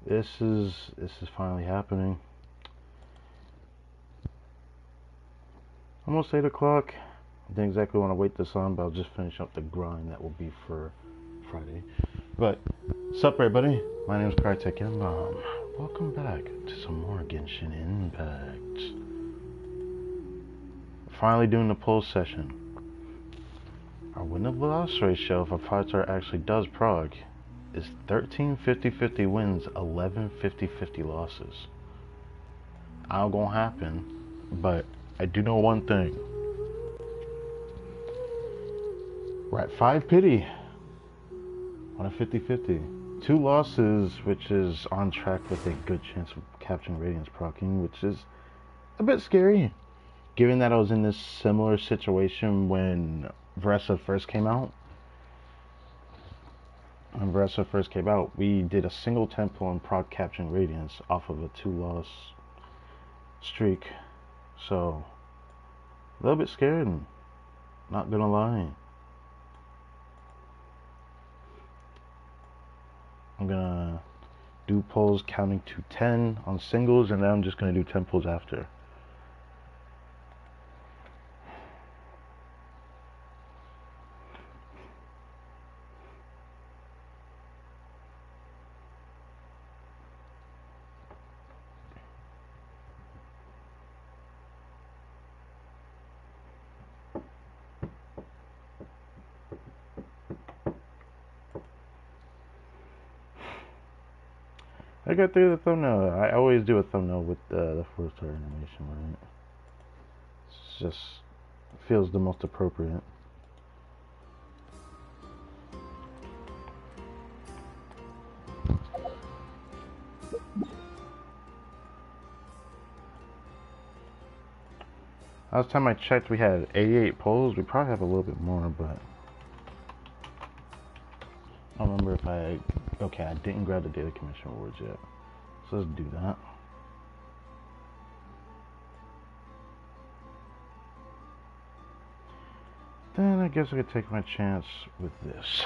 This is finally happening. Almost 8 o'clock. I didn't exactly want to wait this on, but I'll just finish up the grind that will be for Friday. But, sup everybody? My name is Kartek and welcome back to some more Genshin Impact. Finally doing the poll session. Our win of loss ratio, if a 5-star actually does prog, is 13 50-50 wins, 11 50-50 losses. Not gonna happen, but I do know one thing. We're at 5 pity on a 50-50. 2 losses, which is on track with a good chance of capturing Radiance proccing, which is a bit scary, given that I was in this similar situation when Veressa first came out. When Veressa first came out, we did a single tempo on proc capturing Radiance off of a 2-loss streak. So, a little bit scared, not gonna lie. I'm gonna do pulls counting to 10 on singles, and then I'm just gonna do 10 pulls after. I got through the thumbnail. I always do a thumbnail with the 4-star animation, right? It's just feels the most appropriate. Last time I checked, we had 88 polls. We probably have a little bit more, but I don't remember if I... Okay, I didn't grab the data commission rewards yet. So let's do that. Then I guess I could take my chance with this.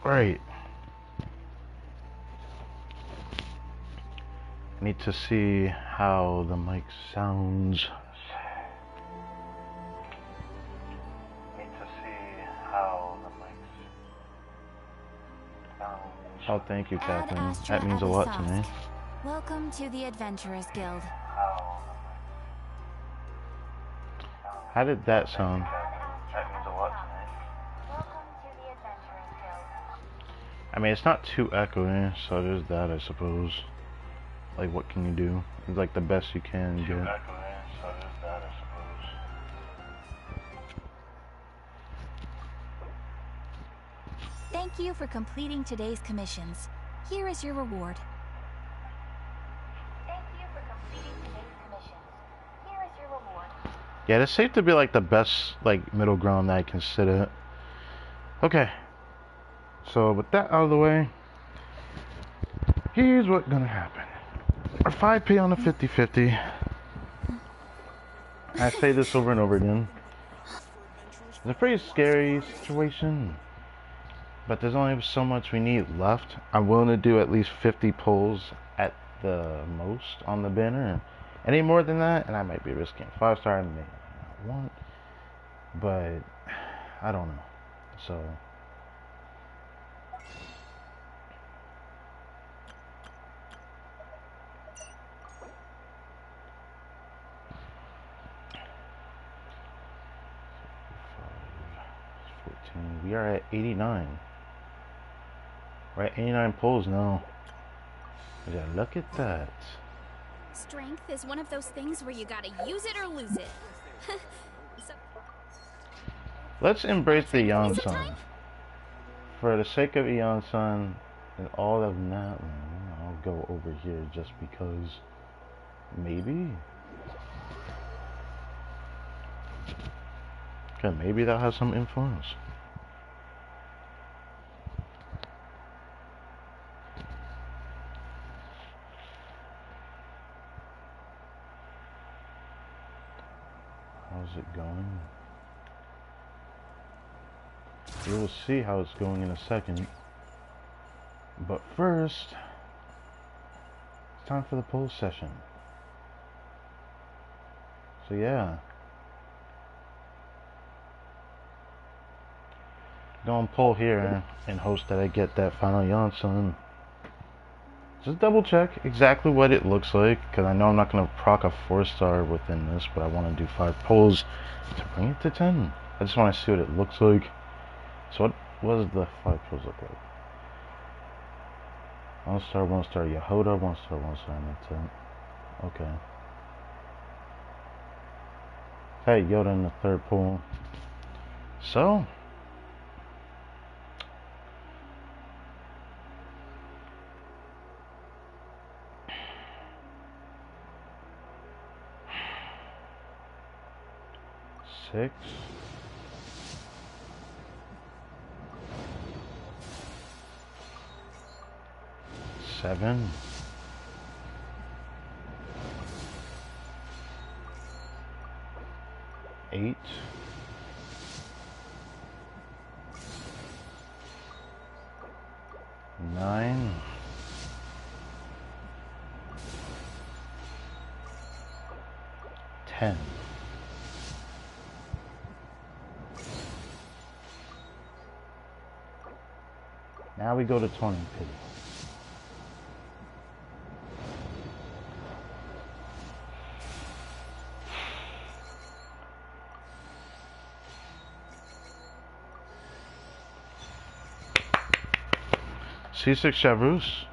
Right. Need to see how the mic sounds. Oh, thank you, Catherine. That means a lot to me. Welcome to the Adventurers Guild. How did that sound? That means a lot to me. Welcome to the Adventurers Guild. I mean, it's not too echoey, so there's that, I suppose. Like, what can you do? It's like the best you can get. Thank you for completing today's commissions. Here is your reward. Thank you for completing today's commissions. Here is your reward. Yeah, it's safe to be like the best, like, middle ground that I can sit at. Okay. So, with that out of the way, here's what's gonna happen. Our 5P on a 50-50. I say this over and over again. It's a pretty scary situation, but there's only so much we need left. I'm willing to do at least 50 pulls at the most on the banner. Any more than that, and I might be risking 5-star, I may not want, but I don't know. So we are at 89. We're at 89 pulls now. Yeah, look at that. Strength is one of those things where you gotta use it or lose it. Let's embrace the Eon Sun. For the sake of Eon Sun and all of that, I'll go over here just because. Maybe. Okay, maybe that has some influence. How's it going? We will see how it's going in a second. But first, it's time for the poll session. So yeah. Going poll here in hopes that I get that final Janssen. Just double check exactly what it looks like, because I know I'm not going to proc a 4-star within this, but I want to do 5 polls to bring it to 10. I just want to see what it looks like. So what does the 5 polls look like? 1-star, 1-star Yehoda, 1-star, 1-star, and that's it. Okay. Hey, Yoda in the 3rd poll. So, six, 7, 8, 9, 10. Now we go to 20 pity. C6 Chavrus.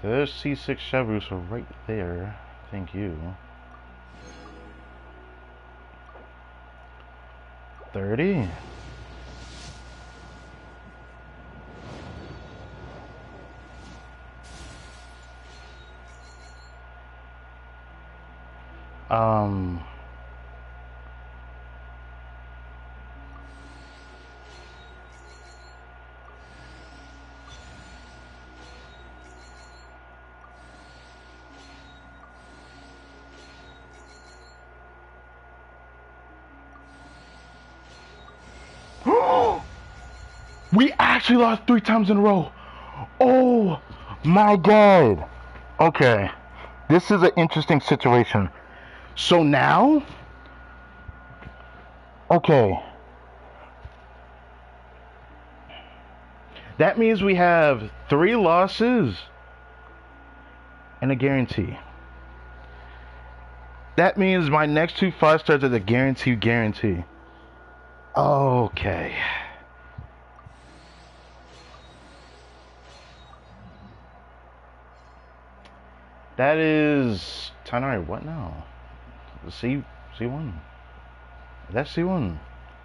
There's C6 Chavrus right there. Thank you. 30. We actually lost 3 times in a row. Oh my god. Okay. This is an interesting situation. So now, okay. That means we have 3 losses and a guarantee. That means my next 2 5-stars are the guarantee. Okay. That is Tanari. What now? C1. Is that C1?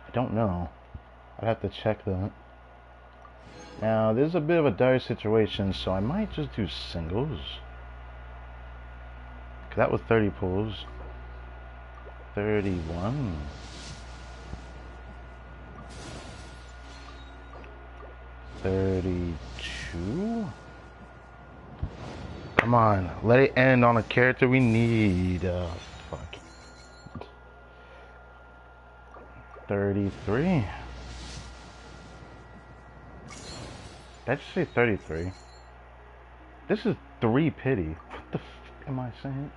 I don't know. I'd have to check that. Now, this is a bit of a dire situation, so I might just do singles. Cause that was 30 pulls. 31. 32. Come on, let it end on a character we need. Fuck. 33. Did I just say 33? This is 3 pity. What the f am I saying?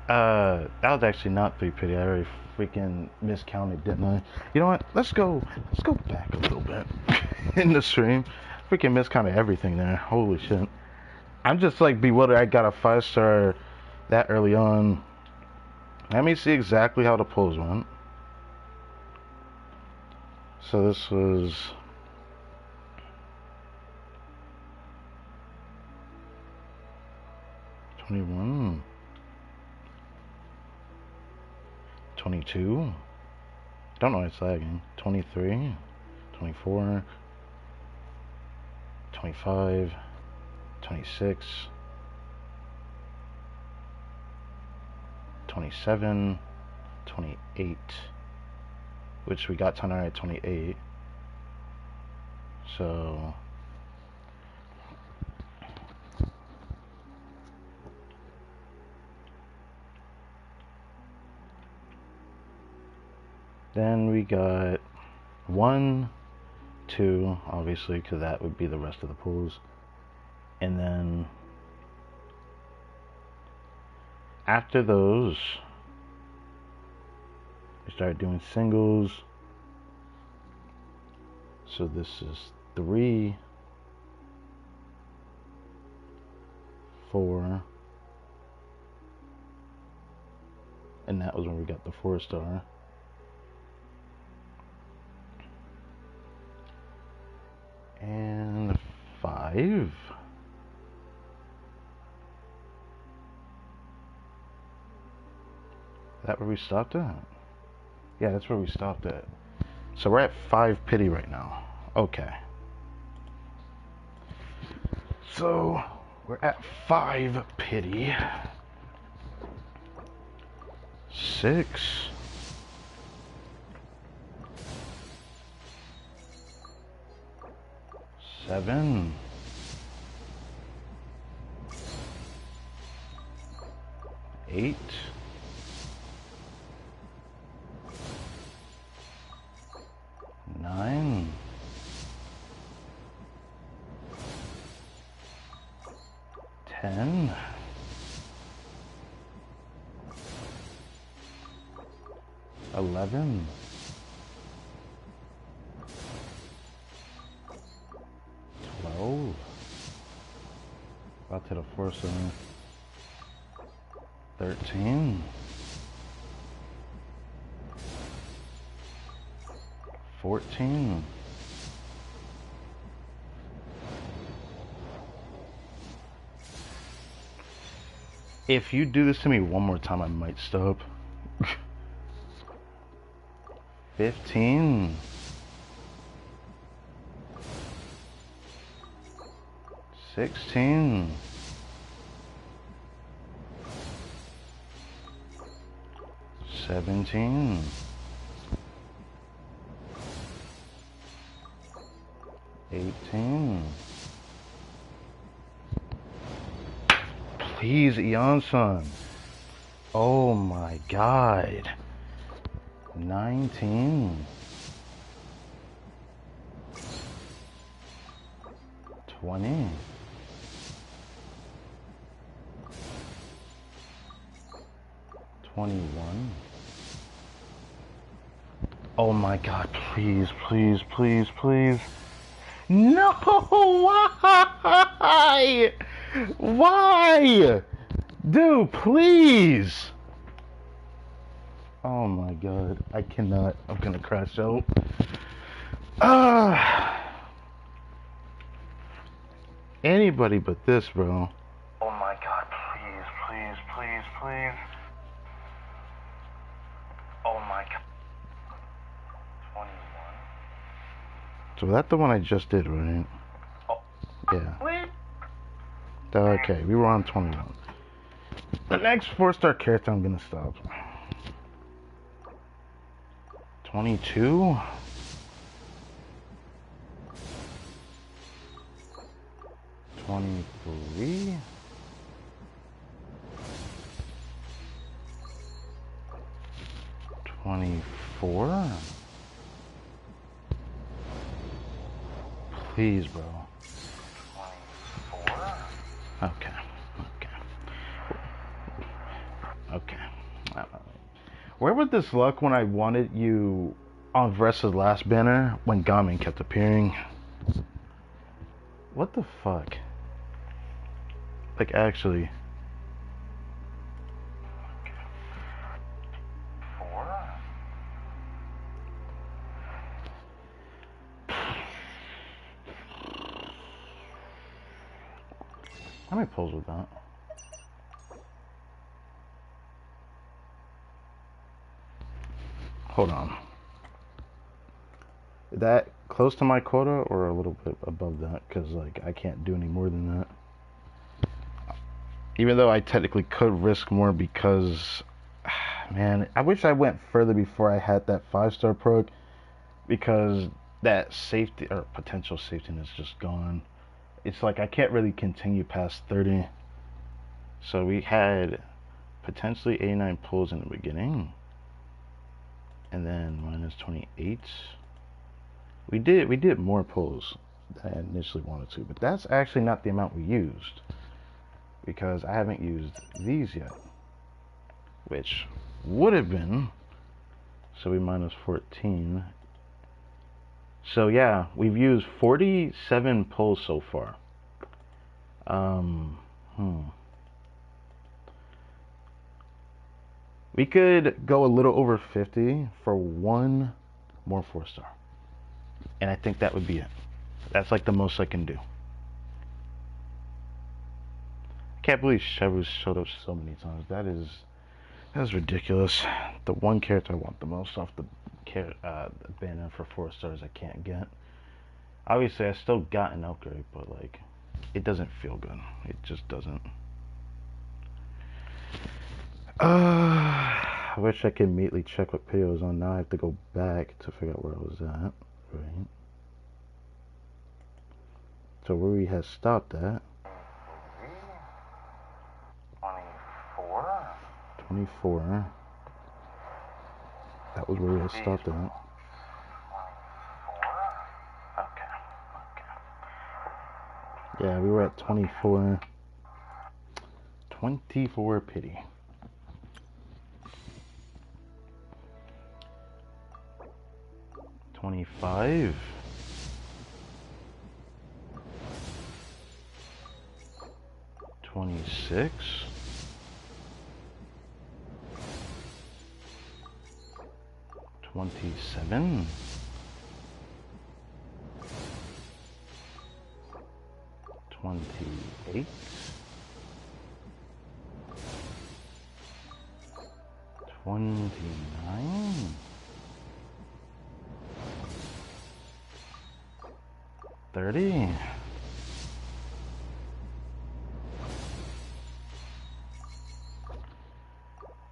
That was actually not 3 pity. I already freaking miscounted, didn't I? You know what? Let's go back a little bit in the stream. Freaking miscounted everything there. Holy shit. I'm just like bewildered. I got a 5-star that early on. Let me see exactly how the polls went. So this was 21, 22. Don't know why it's lagging. 23, 24, 25, 26, 27, 28, which we got Tanari at 28, So then we got 1, 2, obviously, because that would be the rest of the pools. And then after those, we start doing singles. So this is 3, 4, and that was when we got the 4-star. And 5. Is that where we stopped at? Yeah, that's where we stopped at. So we're at 5 pity right now. Okay. So we're at 5 pity. 6. 7. 8. 9. 10. 11. 12. About to the 4-star. 13. 14. 'If you do this to me one more time, I might stop. 15. 16. 17. 18. Please, Eon-san. Oh my god. 19. 20. 21. Oh my god, please, please, please, please. No, why? Why? Dude, please. Oh my god, I cannot. I'm gonna crash out. Anybody but this, bro. Oh my god, please, please, please, please. Oh my god. 21. So that's the one I just did, right? Oh. Yeah. Okay, we were on 21. The next 4-star character I'm gonna stop. 22. 23. 24. Please, bro. 24. Okay. Where was this luck when I wanted you on Vressa's last banner when Gamin kept appearing? What the fuck? Like, actually. 4. How many pulls with that? Hold on. Is that close to my quota or a little bit above that? Because, like, I can't do any more than that. Even though I technically could risk more because, man, I wish I went further before I had that 5-star perk. Because that safety or potential safety is just gone. It's like I can't really continue past 30. So we had potentially 89 pulls in the beginning, and then minus 28. We did more pulls than I initially wanted to, but that's actually not the amount we used, because I haven't used these yet, which would have been, so we minus 14. So yeah, we've used 47 pulls so far. We could go a little over 50 for one more 4-star. And I think that would be it. That's like the most I can do. I can't believe Chevrus showed up so many times. That is ridiculous. The one character I want the most off the banner for 4 stars I can't get. Obviously, I still got an upgrade, but like, it doesn't feel good. It just doesn't. I wish I could immediately check what page I was on. Now I have to go back to figure out where I was at. Right. So where we had stopped at. 24. That was where we had stopped at. Okay. Yeah, we were at 24. 24 pity. $25. 26. 27. 28. 29. 30.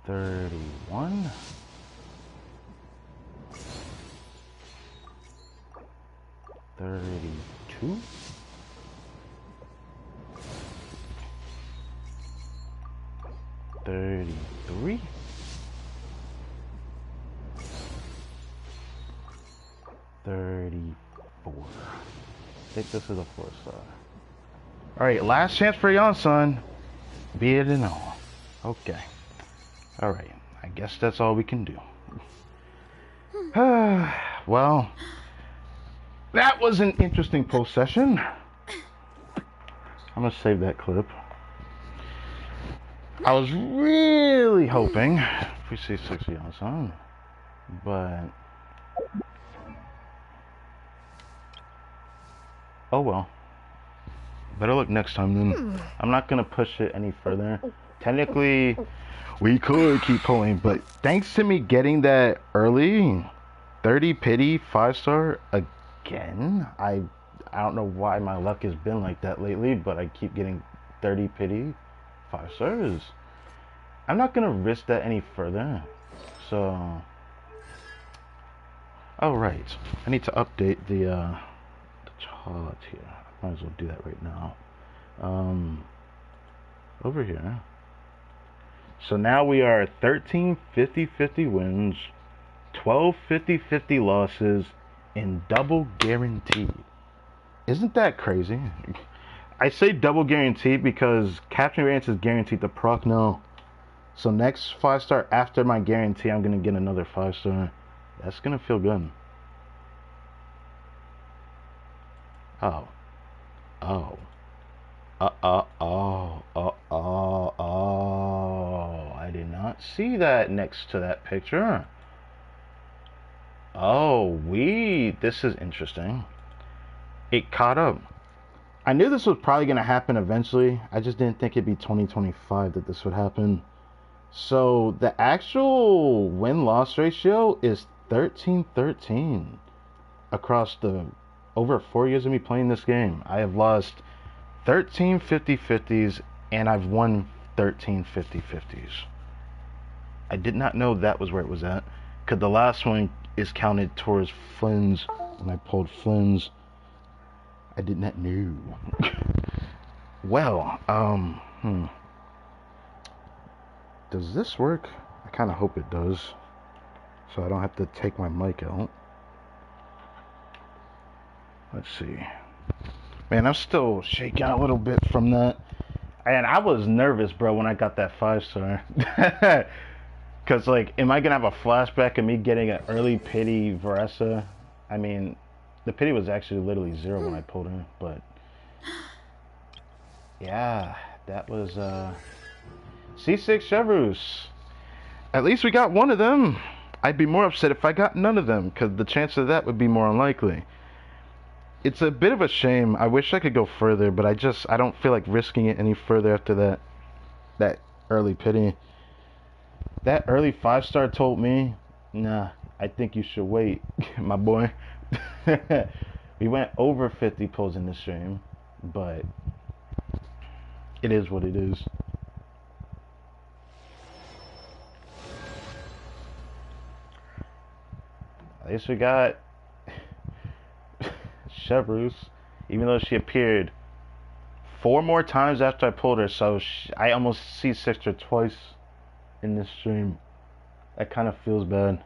31. 32. 33. 34. I think this is a 4-star. Alright, last chance for you, son. Be it and all. Okay. Alright, I guess that's all we can do. Well, that was an interesting post session. I'm gonna save that clip. I was really hoping if we see 60 on some, but oh well. Better luck next time then. I'm not gonna push it any further. Technically, we could keep pulling, but thanks to me getting that early 30 pity 5-star again, I don't know why my luck has been like that lately, but I keep getting 30 pity 5 stars. I'm not gonna risk that any further. So, oh right, I need to update the chart here. I might as well do that right now. Over here. So now we are 13 50-50 wins, 12 50-50 losses, and double guaranteed. Isn't that crazy? I say double guaranteed because captain variance is guaranteed to proc no. So next 5-star after my guarantee, I'm gonna get another 5-star. That's gonna feel good. Oh. Oh. I did not see that next to that picture. Oh, this is interesting. It caught up. I knew this was probably going to happen eventually. I just didn't think it'd be 2025 that this would happen. So the actual win-loss ratio is 13-13 across the over 4 years of me playing this game. I have lost 13 50-50s and I've won 13 50-50s. I did not know that was where it was at, because the last one is counted towards Flynn's when I pulled Flynn's. I did not know. Well, does this work? I kind of hope it does, so I don't have to take my mic out. Let's see. Man, I'm still shaking a little bit from that. And I was nervous, bro, when I got that 5-star. Because, like, am I going to have a flashback of me getting an early pity Varessa? I mean, the pity was actually literally 0 when I pulled her, but... Yeah, that was, C6 Chevrus. At least we got one of them. I'd be more upset if I got none of them, because the chance of that would be more unlikely. It's a bit of a shame. I wish I could go further, but I don't feel like risking it any further after that early pity. That early 5-star told me, nah, I think you should wait, my boy. We went over 50 pulls in this stream, but it is what it is. At least we got Chevrus, even though she appeared 4 more times after I pulled her, so I almost C6'd her twice in this stream. That kind of feels bad.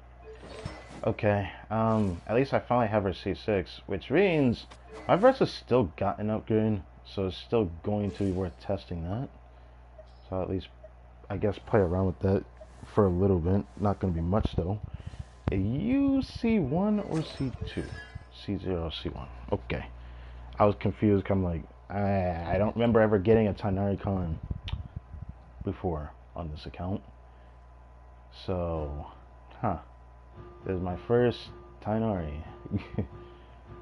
Okay, at least I finally have her C6, which means my verse has still got an upgrade, so it's still going to be worth testing that. So I'll at least, I guess, play around with that for a little bit. Not going to be much, though. A UC1 or C2? C0, C1. Okay. I was confused. I'm like, I don't remember ever getting a Tainari Khan before on this account. So, this is my first Tainari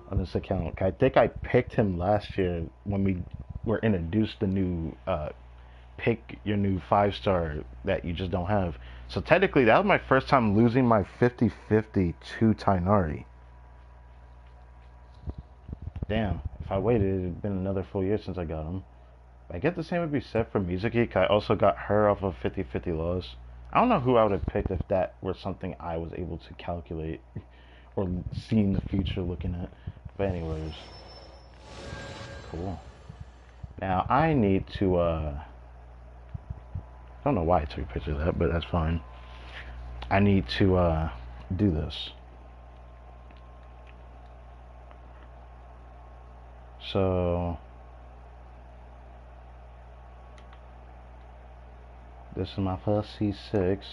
on this account. I think I picked him last year when we were introduced the new pick your new 5-star that you just don't have. So technically that was my first time losing my 50-50 to Tainari. Damn, if I waited, it had been another full year since I got him. I get the same would be said for Mizuki. I also got her off of 50-50 loss. I don't know who I would have picked if that were something I was able to calculate or see in the future looking at. But anyways, cool. Now I need to, I don't know why I took a picture of that, but that's fine. I need to do this. So this is my first C6.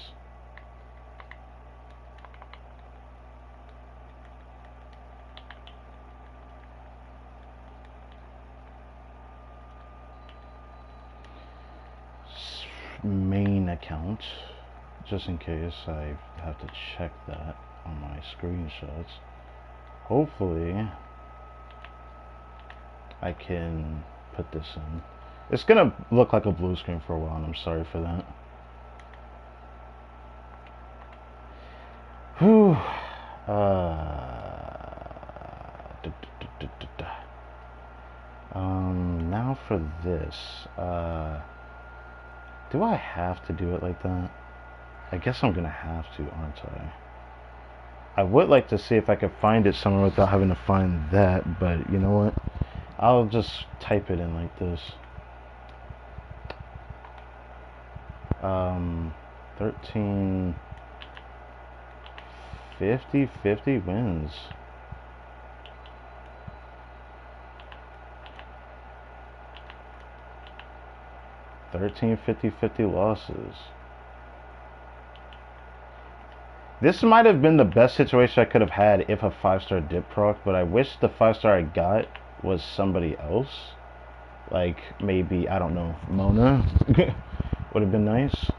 Main account, just in case I have to check that on my screenshots. Hopefully I can put this in. It's gonna look like a blue screen for a while, and I'm sorry for that. Whew. Now for this. Do I have to do it like that? I guess I'm gonna have to, aren't I? I would like to see if I could find it somewhere without having to find that, but you know what? I'll just type it in like this. 13 50 wins. 13 50 losses. This might have been the best situation I could have had if a 5-star did proc, but I wish the 5-star I got was somebody else. Like, maybe, I don't know, Mona? Would have been nice.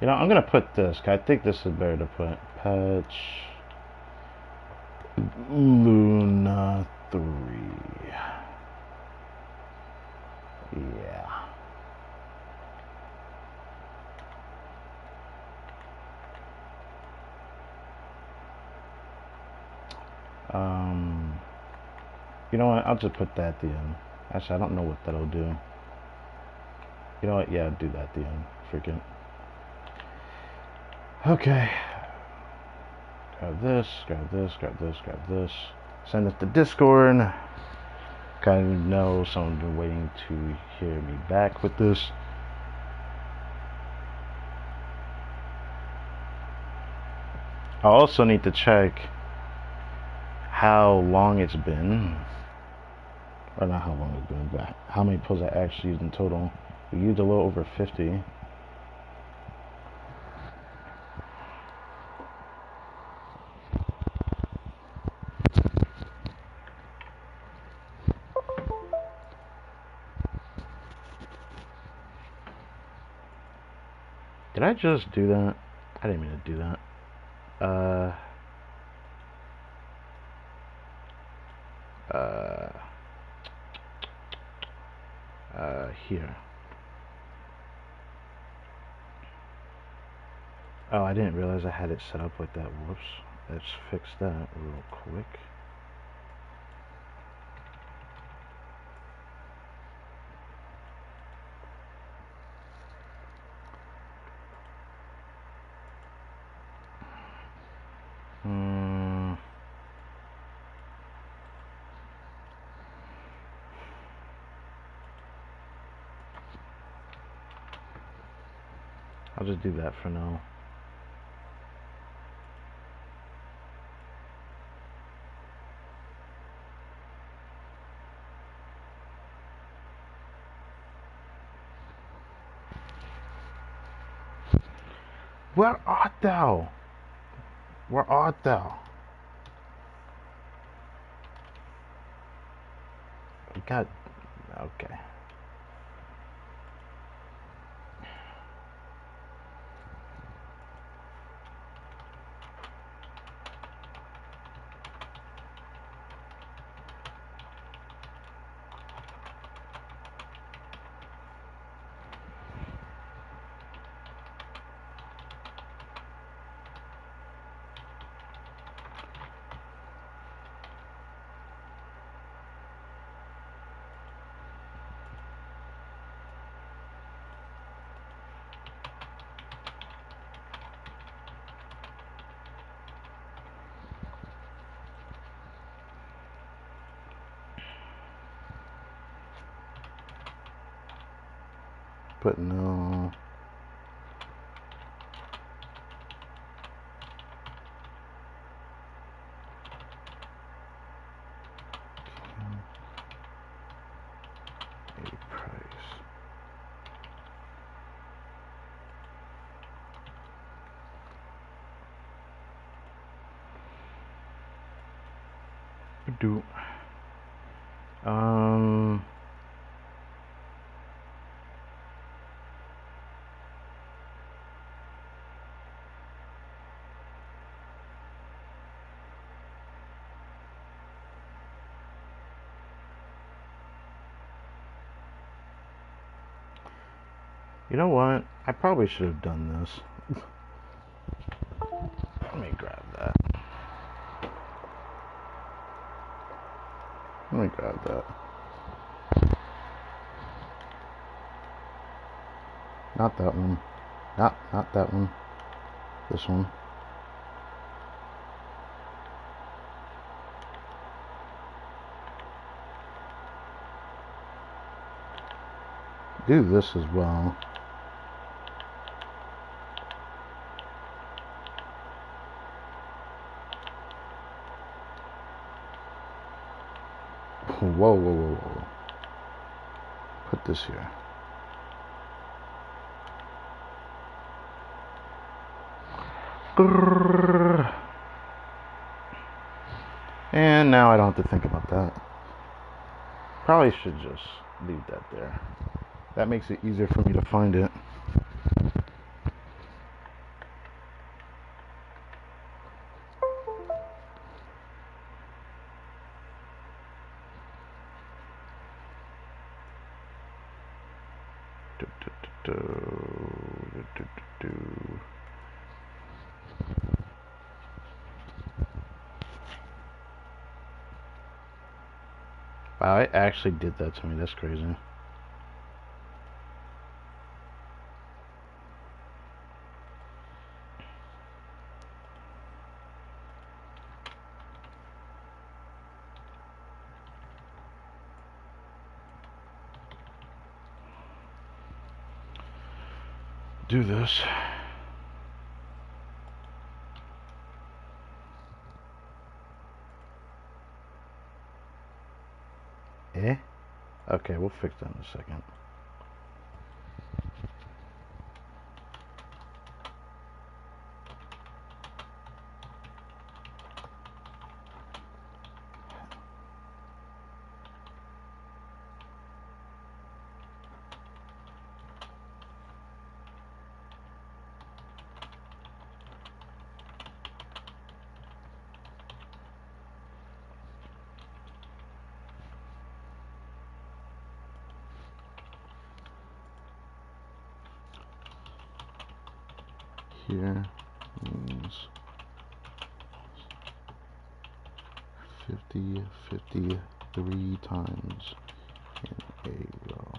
You know, I'm going to put this. I think this is better to put. Patch Luna 3. Yeah. Um, you know what? I'll just put that at the end. Actually, I don't know what that'll do. You know what? Yeah, do that at the end. Freaking. Okay. Grab this, grab this, grab this, grab this. Send it to Discord. Kind of know someone's been waiting to hear me back with this. I also need to check how long it's been. Or not how long it's been, but how many pulls I actually used in total. We used a little over 50. Did I just do that? I didn't mean to do that. Here. Oh, I didn't realize I had it set up like that. Whoops. Let's fix that real quick. I'll just do that for now. Where art thou? Where art thou? God, okay. But no. A price. Do. You know what? I probably should have done this. Let me grab that. Let me grab that. Not that one. Not that one. This one. Do this as well. Whoa, whoa, whoa, whoa. Put this here. And now I don't have to think about that. Probably should just leave that there. That makes it easier for me to find it. Wow, it actually did that to me. That's crazy. Do this. Eh? Okay, we'll fix that in a second. Here means 50, 53 times in a row.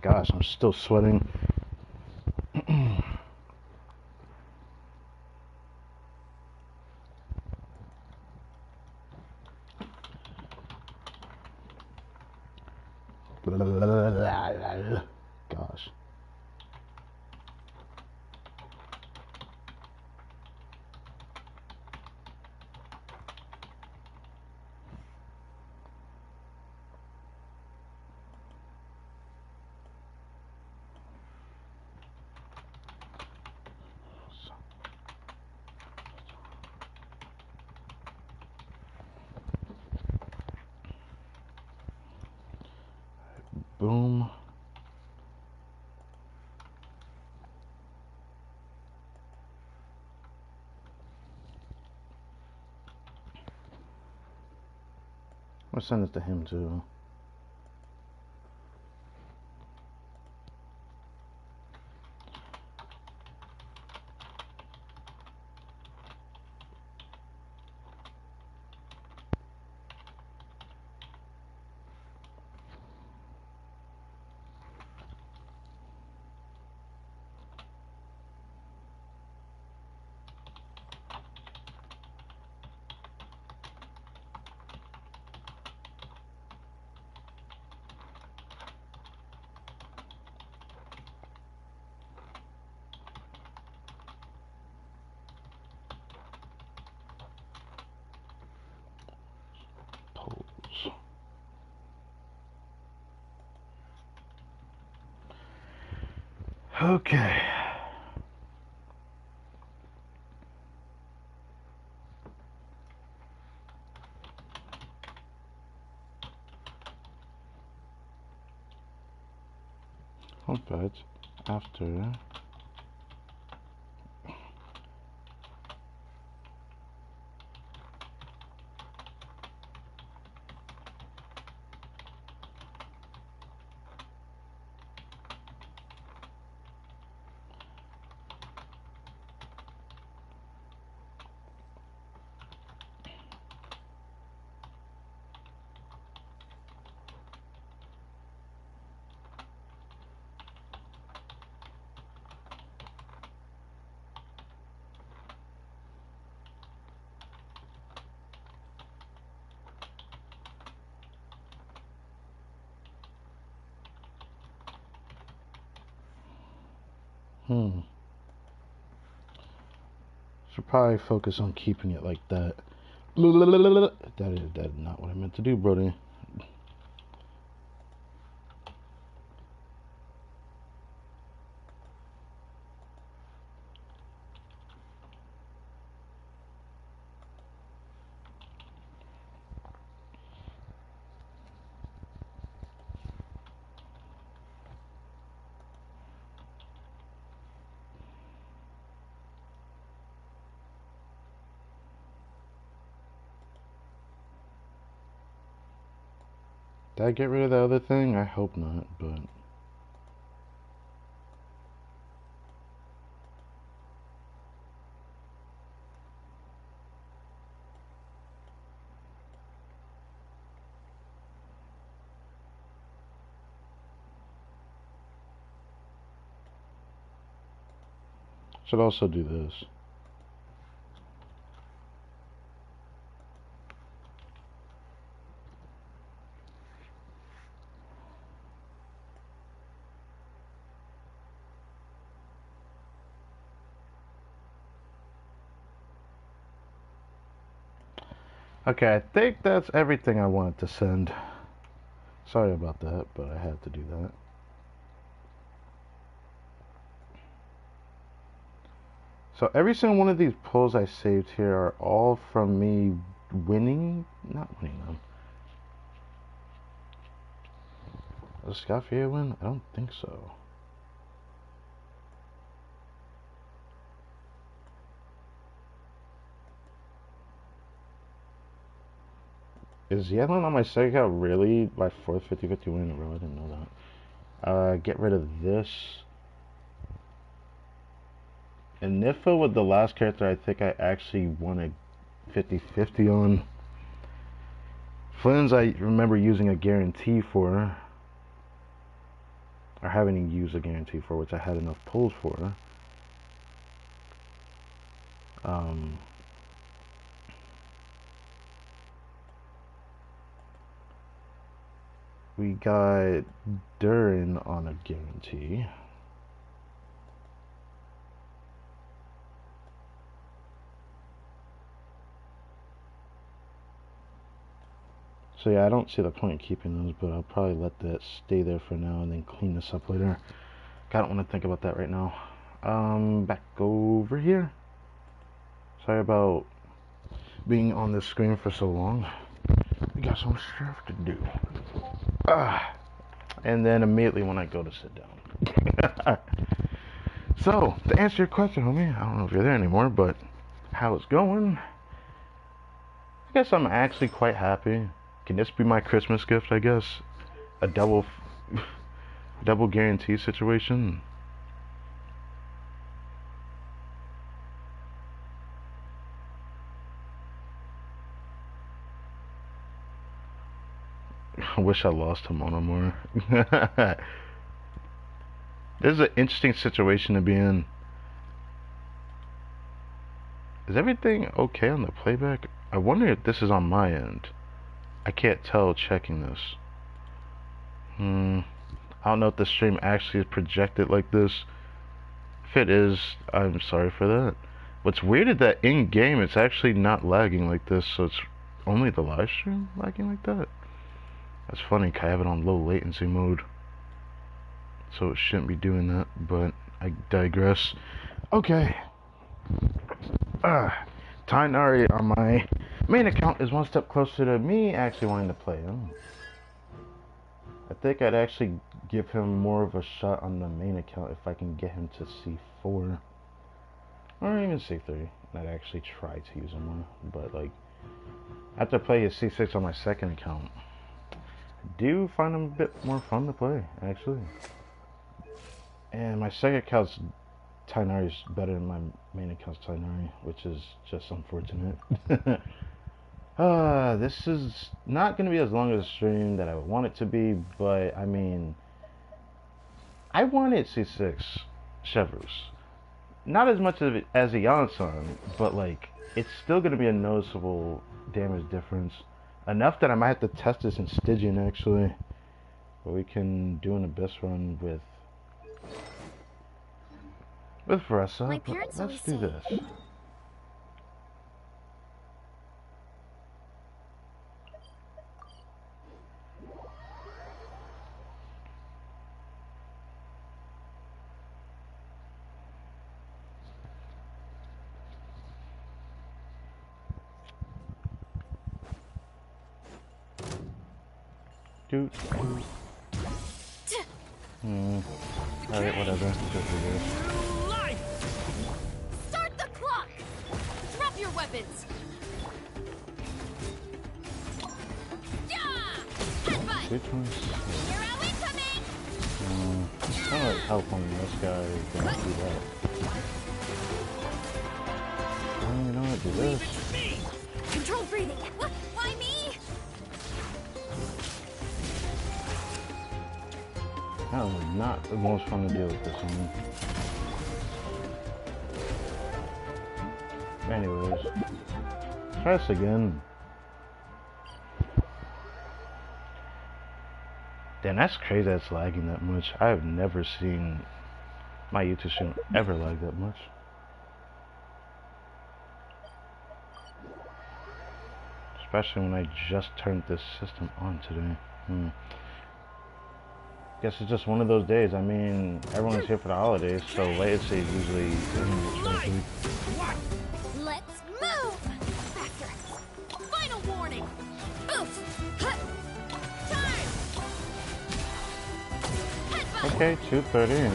Gosh, I'm still sweating. Gosh. Boom. I'm gonna send this to him too. Polls. Okay. But after should probably focus on keeping it like that. That is not what I meant to do, Brody. Did I get rid of the other thing? I hope not, but... Should also do this. Okay, I think that's everything I wanted to send. Sorry about that, but I had to do that. So every single one of these pulls I saved here are all from me winning, not winning them. Does Scafia win? I don't think so. Is Yedlin on my second account really my fourth 50-50 win in a row? I didn't know that. Get rid of this. And Nifa with the last character I think I actually won a 50-50 on. Flynn's I remember using a guarantee for. Or having to use a guarantee for, which I had enough pulls for. We got Durin on a guarantee. So yeah, I don't see the point in keeping those, but I'll probably let that stay there for now and then clean this up later. I don't want to think about that right now. Back over here. Sorry about being on this screen for so long. We got some stuff to do. And then immediately when I go to sit down. So, to answer your question, homie, I don't know if you're there anymore, but how it's going? I guess I'm actually quite happy. Can this be my Christmas gift, I guess? A double guarantee situation? I wish I lost him on more. This is an interesting situation to be in. Is everything okay on the playback? I wonder if this is on my end. I can't tell checking this. I don't know if the stream actually is projected like this. If it is, I'm sorry for that. What's weird is that in-game it's actually not lagging like this, so it's only the live stream lagging like that. That's funny, 'cause I have it on low latency mode. So it shouldn't be doing that, but I digress. Okay. Tainari on my main account is one step closer to me actually wanting to play him. I think I'd actually give him more of a shot on the main account if I can get him to C4. Or even C3. I'd actually try to use him more. But like, after playing his C6 on my second account, I do find him a bit more fun to play, actually. And my second account's Tainari is better than my main account's Tainari, which is just unfortunate. This is not going to be as long as a stream that I would want it to be, but I mean, I wanted C6 Chevrolet. Not as much of it as a Yansan, but like, it's still going to be a noticeable damage difference. Enough that I might have to test this in Stygian actually. But we can do an abyss run with Veressa. My parents Let's always do say, this. Alright, whatever. Go through this. Start the clock! Drop your weapons! Yeah! Headbutt! Which one's... Hero incoming! Kind of like help on this guy going through that. Oh, you know what? Do this. Controlled breathing. What? Why me? That was not the most fun to deal with this one. Anyways, try this again. Damn, that's crazy that it's lagging that much. I have never seen my YouTube stream ever lag that much. Especially when I just turned this system on today. Guess it's just one of those days. I mean, everyone's here for the holidays, so latency is usually... Let's move! Faster! Final warning! Boost! Time! Headbutt! Okay, 2:30.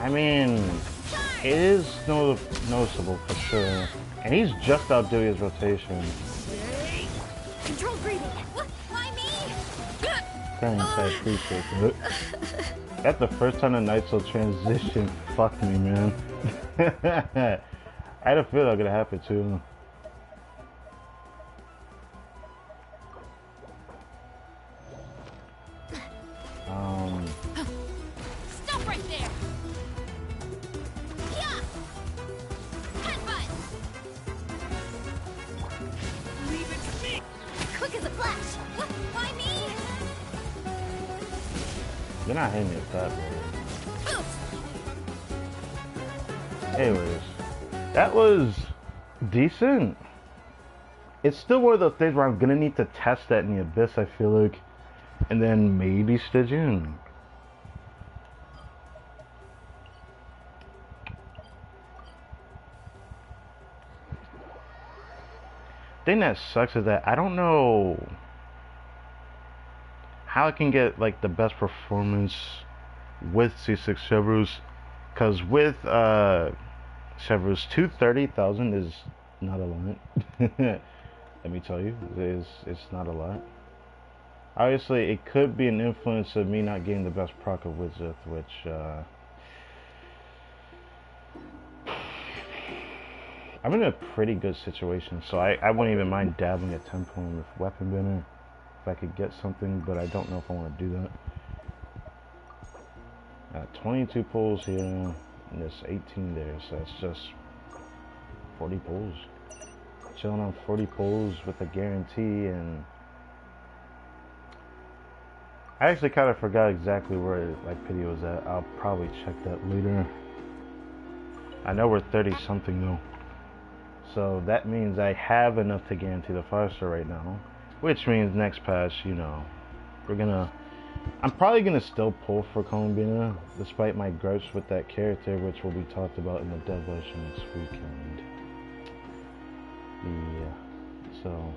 I mean, it is noticeable for sure. And he's just outdoing his rotation. Control breathing. What? Why me? Thanks, I appreciate it. That's the first time the Nightsoul transition fucked me, man. I had a feeling that was gonna happen too. Stop right there. Yeah. Headbutt. Leave it to me. Quick as a flash. What? Why me? You're not hitting me with that, bro. Anyways, that was decent. It's still one of those things where I'm gonna need to test that in the Abyss, I feel like. And then maybe Stygian. Thing that sucks is that I don't know how I can get like the best performance with C6 Chevrolet, because with Chevrolet 230,000 is not a lot. Let me tell you, it's not a lot. Obviously, it could be an influence of me not getting the best proc of Wizard, which I'm in a pretty good situation, so I wouldn't even mind dabbling at 10 point with Weapon Bender if I could get something, but I don't know if I want to do that. 22 pulls here, and there's 18 there, so that's just 40 pulls. Chilling on 40 pulls with a guarantee, and I actually kind of forgot exactly where like pity was at. I'll probably check that later. I know we're 30 something though, so that means I have enough to guarantee the 5-star right now, which means next pass, you know, I'm probably gonna still pull for Columbina despite my gripes with that character, which will be talked about in the dev version next weekend. Yeah, so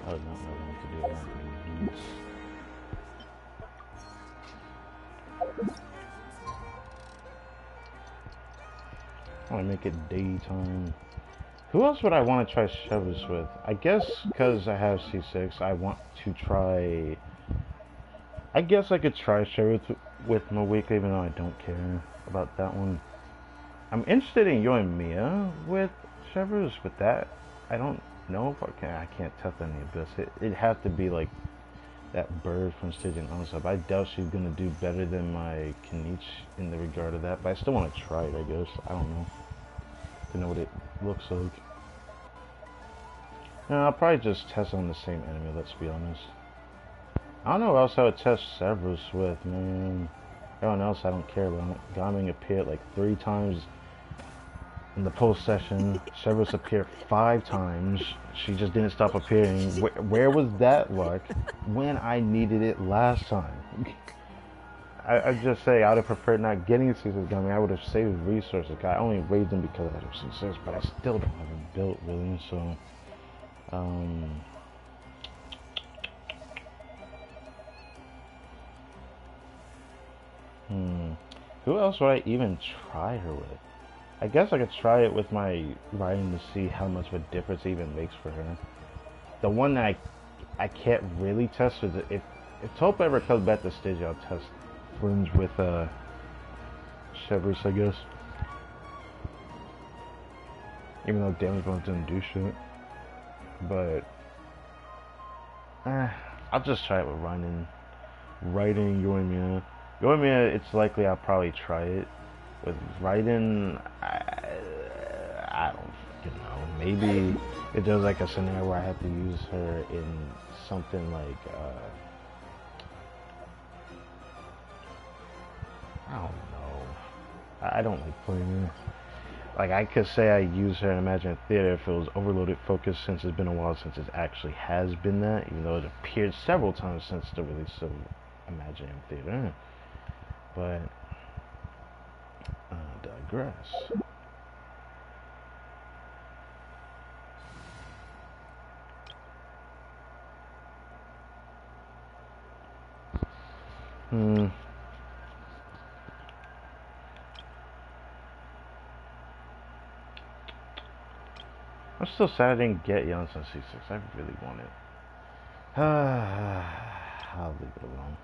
I was not know what to do that. I want to make it daytime. Who else would I want to try Chevrolet with? I guess because I have C6, I want to try... I guess I could try Chevrolet with Mawika, even though I don't care about that one. I'm interested in Yoimiya with Chevrolet with that. I don't know if I can't test on the Abyss. It'd have to be like that bird from Stygian Unsub. I doubt she's gonna do better than my Kenichi in the regard of that, but I still want to try it, I guess. I don't know. To know what it looks like. No, I'll probably just test on the same enemy, let's be honest. I don't know what else I would test Cerberus with, man. Everyone else I don't care about. Gaming appeared like 3 times in the post session. Cerberus appeared 5 times. She just didn't stop appearing. Where was that luck when I needed it last time? I'd just say I would have preferred not getting C6 Gaming. I would have saved resources. I only raised them because I have C6, but I still don't have them built really, so... Who else would I even try her with? I guess I could try it with my writing to see how much of a difference it even makes for her. The one that I can't really test is if Taupe ever comes back to stage, I'll test runes with Shivers, I guess. Even though damage bonus didn't do shit, but I'll just try it with writing Yoimiya. Yoimiya, it's likely I'll probably try it. With writing, I don't fucking know. Maybe if there's like a scenario where I have to use her in something like, I don't know. I don't like playing her. Like, I could say I use her in Imagine Theater if it was overloaded focus, since it's been a while since it actually has been that, even though it appeared several times since the release of Imagine Theater. But, I digress. I'm still sad I didn't get Janssen C6. I really want it. I'll leave it alone.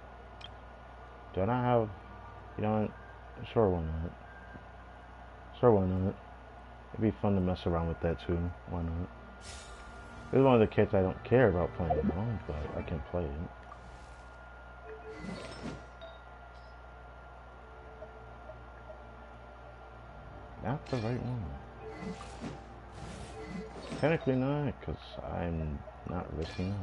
Do I not have... You know what? Sure, why not? Sure, why not? It'd be fun to mess around with that too. Why not? This is one of the kits I don't care about playing alone, but I can play it. Not the right one. Technically not, because I'm not risking out.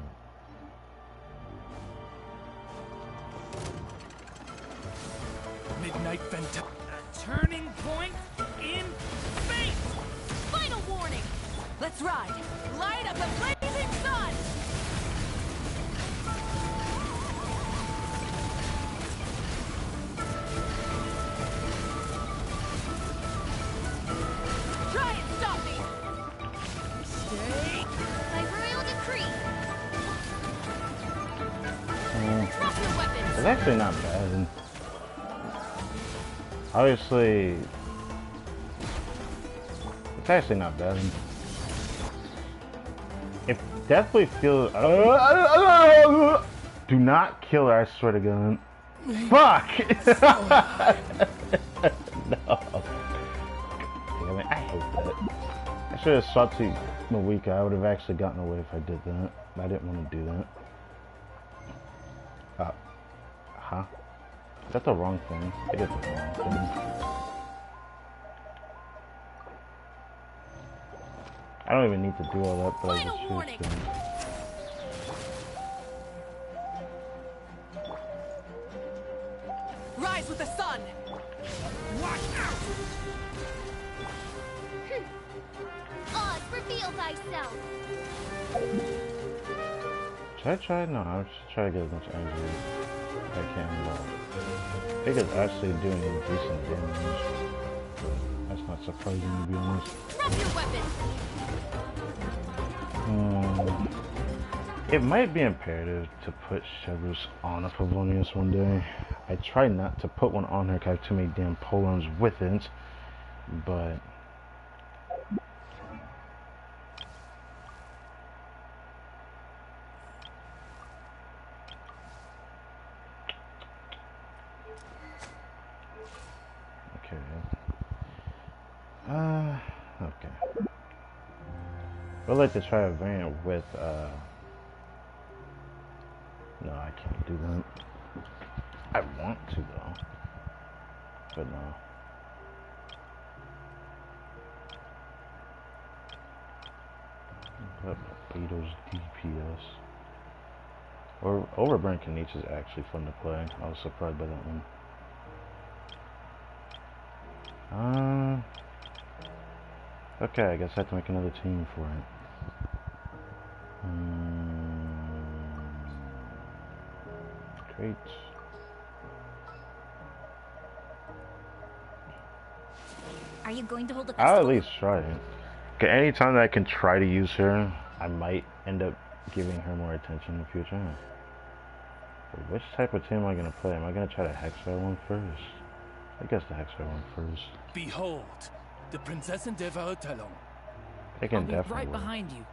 Midnight Venta. A turning point in space! Final warning! Let's ride! Light up the blazing sun! Try and stop me! Stay! By royal decree! Drop your weapons! It's actually not bad. Obviously, it's actually not bad. It definitely feels. Do not kill her, I swear to God. Fuck! No. Damn it, I hate that. I should have swapped to Mawika. I would have actually gotten away if I did that. But I didn't want to do that. Huh? Is that the wrong thing? It is the wrong thing. I don't even need to do all that, but I just warning. choose to. Rise with the sun! Watch out! Oz, reveal thyself! Should I try? No, I'll just try to get as much energy as I can involved. I think it's actually doing decent damage. That's not surprising, to be honest. Drop your weapon! It might be imperative to put Shivers on a Pavonius one day. I try not to put one on her because I have too many damn polearms with it, but... Okay. I'd like to try a variant with, no, I can't do that. I want to, though. But no. What Beto's DPS. Or Overburn Kanichi is actually fun to play. I was surprised by that one. Okay, I guess I have to make another team for it. Great. Are you going to hold a I'll festival? at least try it. Okay, anytime that I can try to use her, I might end up giving her more attention in the future. But which type of team am I going to play? Am I going to try the Hexer one first? I guess the Hexer one first. Behold, The Prinzessin der Verurteilung. They I'll can be definitely right work. behind you.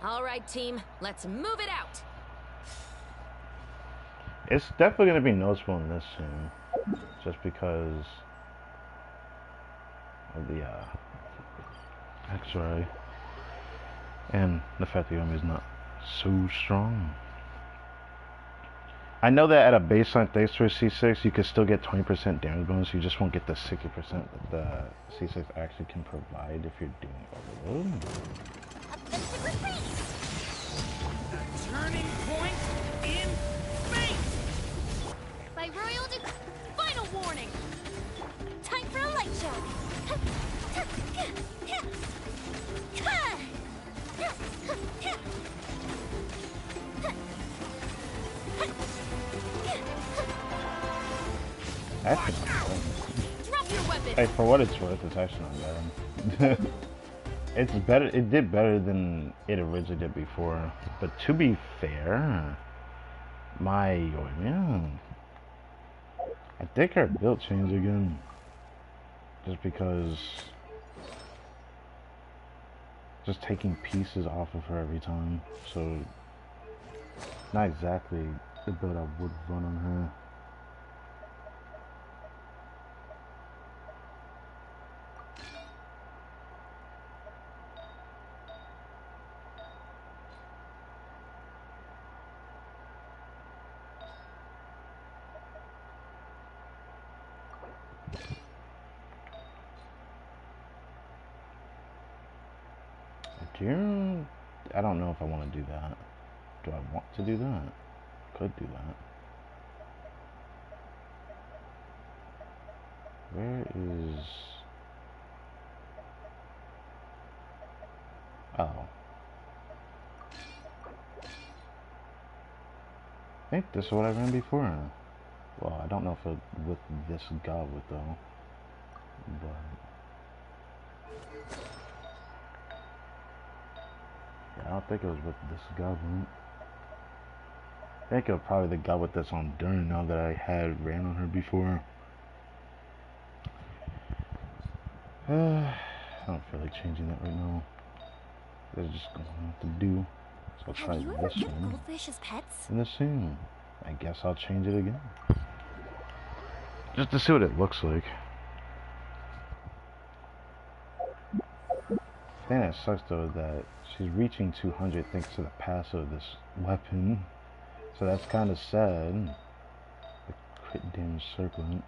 All right, team, let's move it out. It's definitely going to be noticeable in this scene, just because of the X-ray and the fact the enemy is not so strong. I know that at a baseline, thanks to a C6, you can still get 20% damage bonus. You just won't get the 60% that the C6 actually can provide if you're doing overload. A turning point in fate. By royal final warning. Time for a light show. Actually, not bad. Drop your weapon. Hey, for what it's worth, it's actually not bad. It's better. It did better than it originally did before. But to be fair, yeah, I think her build changed again, just because just taking pieces off of her every time. So not exactly the build I would run on her. I don't know if I want to do that. Do I want to do that? Could do that. Where is... Oh. I think this is what I ran before. Well, I don't know if it with this goblet though. But... yeah, I don't think it was with this goblet. I think it was probably the goblet that's on Dern now that I had ran on her before. I don't feel like changing that right now. That's just gonna have to do. So I'll try Have you ever this kept one. goldfish as pets? And the same. I guess I'll change it again. Just to see what it looks like. The thing that sucks though is that she's reaching 200 thanks to the passive of this weapon. So that's kind of sad. The crit damage circling.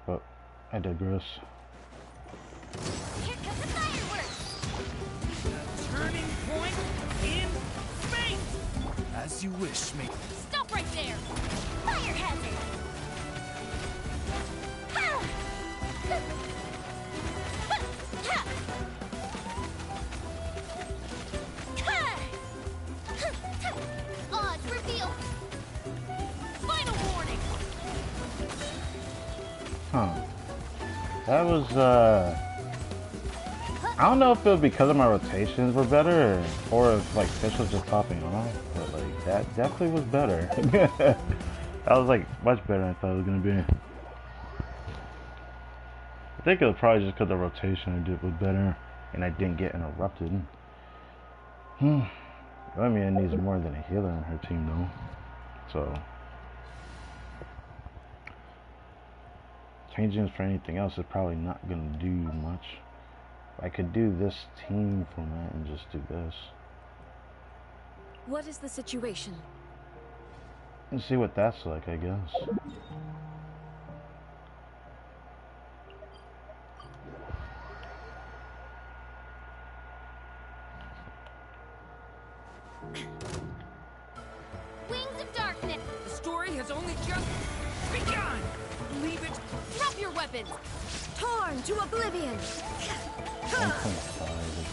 But I digress. Here comes the fireworks. A turning point in fate. As you wish, mate. Stop right there. Fire hazard. Ha! Ha! Odds reveal. Final warning. Huh. That was, I don't know if it was because of my rotations were better, or if, like, fish was just popping off, but, like, that definitely was better. That was, like, much better than I thought it was going to be. I think it was probably just because the rotation I did was better, and I didn't get interrupted. I mean, it needs more than a healer on her team, though. So... changing for anything else is probably not going to do much. I could do this team format and just do this. What is the situation? And see what that's like, I guess. Wings of darkness. The story has only just begun. Leave it. Drop your weapons. Torn to oblivion. 1.5 is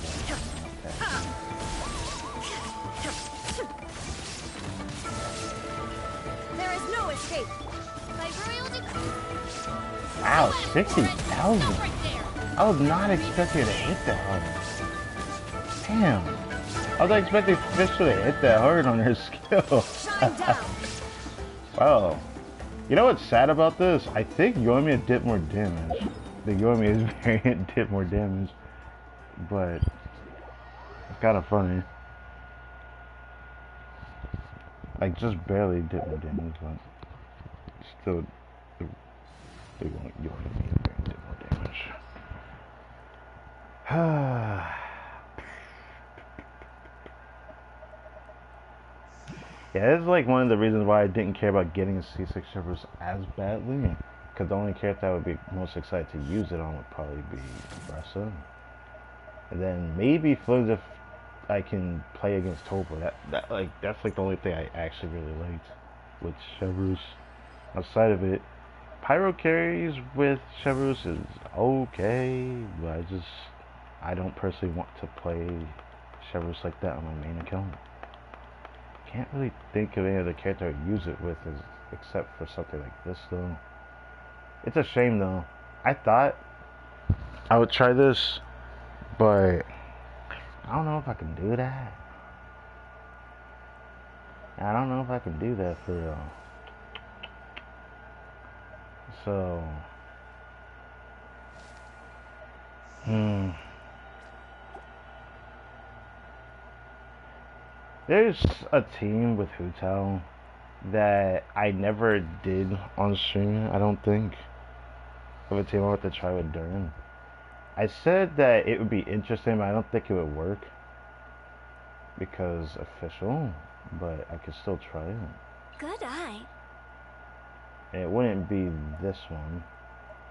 There is no escape. By royal decree. wow, 60,000. Stop right there. I was not expecting to hit that hard. Damn. I was expecting fish to hit that hard on her skill. Shine down. Wow. You know what's sad about this? I think Yoimiya did more damage. The Yoimiya's variant did more damage. But it's kind of funny. Like, just barely did more damage, but still, they won't Yoimiya variant did more damage. Yeah, it's like one of the reasons why I didn't care about getting a C6 Shivers as badly. Because the only character I would be most excited to use it on would probably be Bressa. And then maybe Flims if I can play against Topa. That's like the only thing I actually really liked with Shivers. Outside of it, Pyro carries with Shivers is okay, but I don't personally want to play Shivers like that on my main account. Can't really think of any other character I'd use it with except for something like this though. It's a shame though. I thought I would try this, but I don't know if I can do that. I don't know if I can do that for real. So, there's a team with Hutao that I never did on stream, I don't think. Of a team I want to try with Durin. I said that it would be interesting, but I don't think it would work. Because official, but I could still try it. Good eye. And it wouldn't be this one.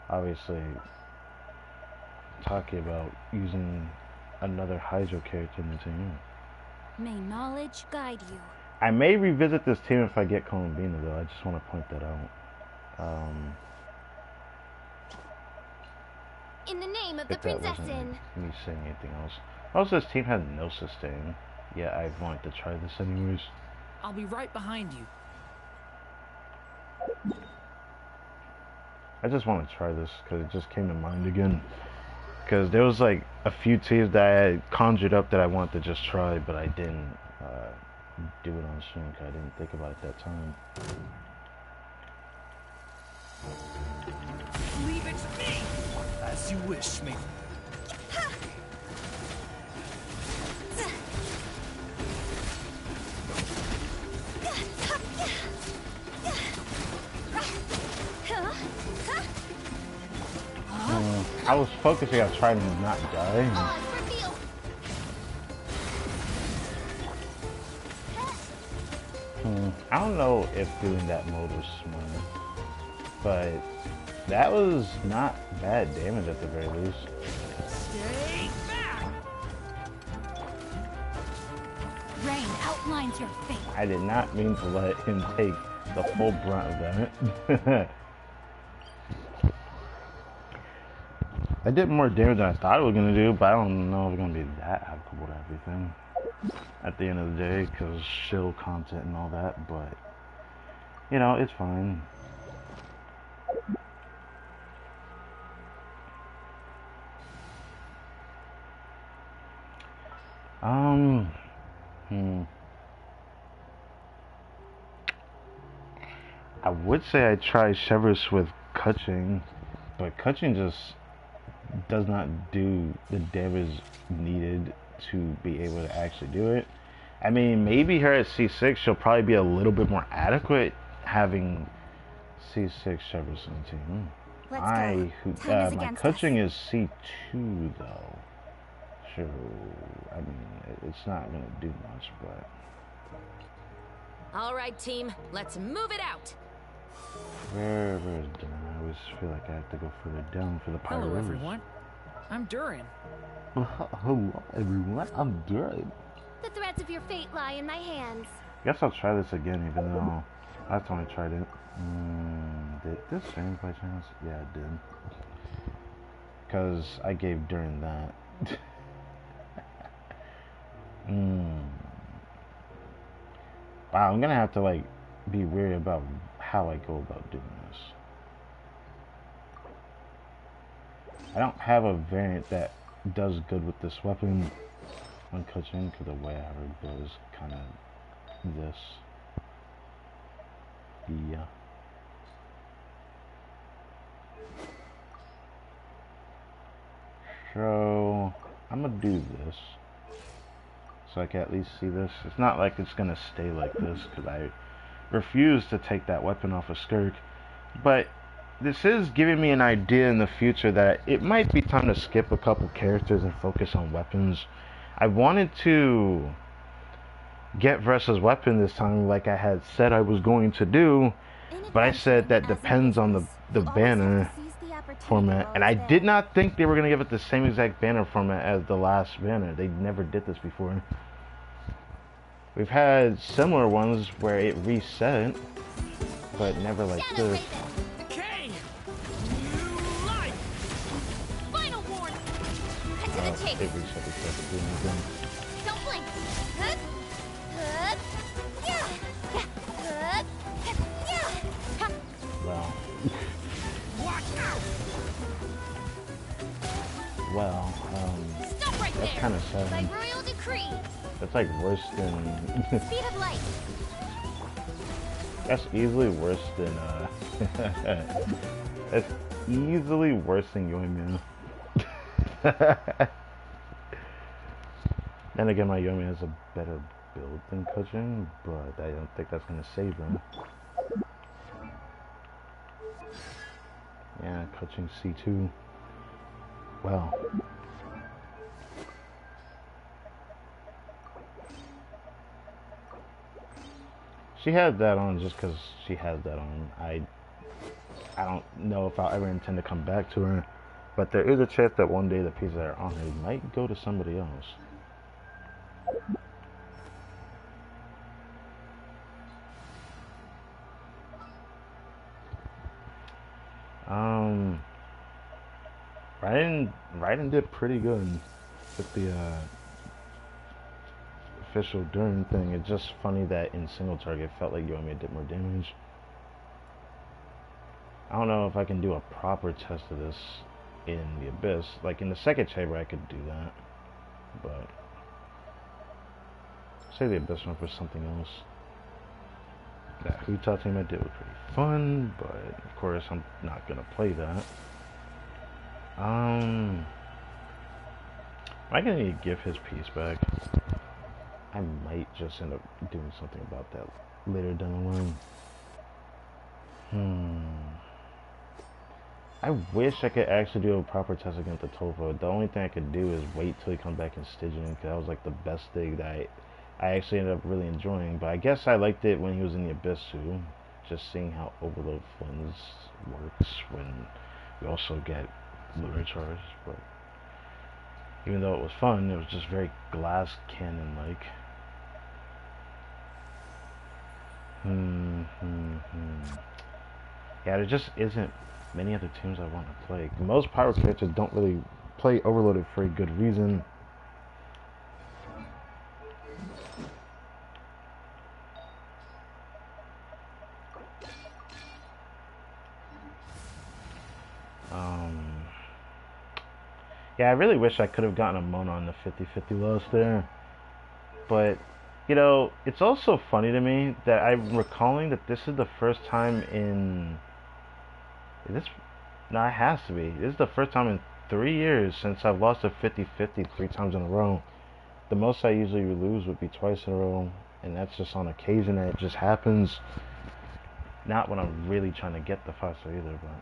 Obviously, talking about using another Hydro character in the team. May knowledge guide you. I may revisit this team if I get Columbina though, I just want to point that out. In the name of the If that princess wasn't in. me saying anything else. Also, this team has no sustain. Yeah, I wanted to try this anyways. I'll be right behind you. I just want to try this because it just came to mind again. Because there was like a few teams that I had conjured up that I wanted to just try, but I didn't do it on stream because I didn't think about it that time. Leave it to me! As you wish, mate. I was focusing on trying to not die. I don't know if doing that mode was smart, but that was not bad damage at the very least. Stay back! Rain outlines your fate. I did not mean to let him take the full brunt of that. I did more damage than I thought it was going to do, but I don't know if it's going to be that applicable to everything at the end of the day, because shield content and all that, but, you know, it's fine. I would say I tried Shivers with Kutching, but Kutching just does not do the damage needed to be able to actually do it. I mean, maybe her at C6 she'll probably be a little bit more adequate having C6 Shivers in the team. Let's My against Kutching is C2 though. So, I mean, it's not going to do much, but... All right, team. Let's move it out. Where's Durin? I always feel like I have to go further down for the Pyro Hello, Rivers. everyone. I'm Durin. Hello, everyone. I'm Durin. The threads of your fate lie in my hands. Guess I'll try this again, even though last time I tried it. Did this change by chance? Yeah, it did. Because I gave Durin that. Wow, I'm gonna have to like be wary about how I go about doing this. I don't have a variant that does good with this weapon, on coaching because the way I have her build is kind of this. Yeah. So I'm gonna do this so I can at least see this. It's not like it's gonna stay like this because I refuse to take that weapon off of Skirk, but this is giving me an idea in the future that it might be time to skip a couple characters and focus on weapons. I wanted to get versus weapon this time like I had said I was going to do, but I said that depends on the banner format, and I did not think they were going to give it the same exact banner format as the last banner. They never did this before. We've had similar ones where it reset, but never like this. Okay. New life. Final warning. Cut to the chase. It reset itself to do anything. Don't blink. Hup. Hup. Yeah. Yeah. Hup. Yeah. Hup. Well, Watch out. well, Stop right that's there. kind of sad. By royal decree. That's like worse than. Speed of light. That's easily worse than. That's easily worse than Yoimiya. Then again, my Yoimiya has a better build than Kujin, but I don't think that's gonna save him. Yeah, Kujin C2. Well. She has that on just because she has that on. I don't know if I'll ever intend to come back to her, but there is a chance that one day the pieces that are on her might go to somebody else. Raiden did pretty good with the official Durn thing. It's just funny that in single target it felt like Yoimiya did more damage. I don't know if I can do a proper test of this in the Abyss. Like in the second chamber I could do that, but say the Abyss one for something else. That Huta team I did was pretty fun, but of course I'm not gonna play that. Am I gonna need to give his piece back? I might just end up doing something about that later down the line. I wish I could actually do a proper test against the Topho. The only thing I could do is wait till he comes back in Stygian, because that was like the best thing that I actually ended up really enjoying. But I guess I liked it when he was in the Abyss too. Just seeing how Overload Flins works when we also get Lunar Charge. But even though it was fun, it was just very glass cannon-like. Yeah, there just isn't many other teams I want to play. Most Pyro characters don't really play Overloaded for a good reason. Yeah, I really wish I could have gotten a Mona on the 50-50 loss there. But, you know, it's also funny to me that I'm recalling that this is the first time in... No, it has to be. This is the first time in 3 years since I've lost a 50-50 3 times in a row. The most I usually lose would be twice in a row, and that's just on occasion that it just happens. Not when I'm really trying to get the 5-star either, but...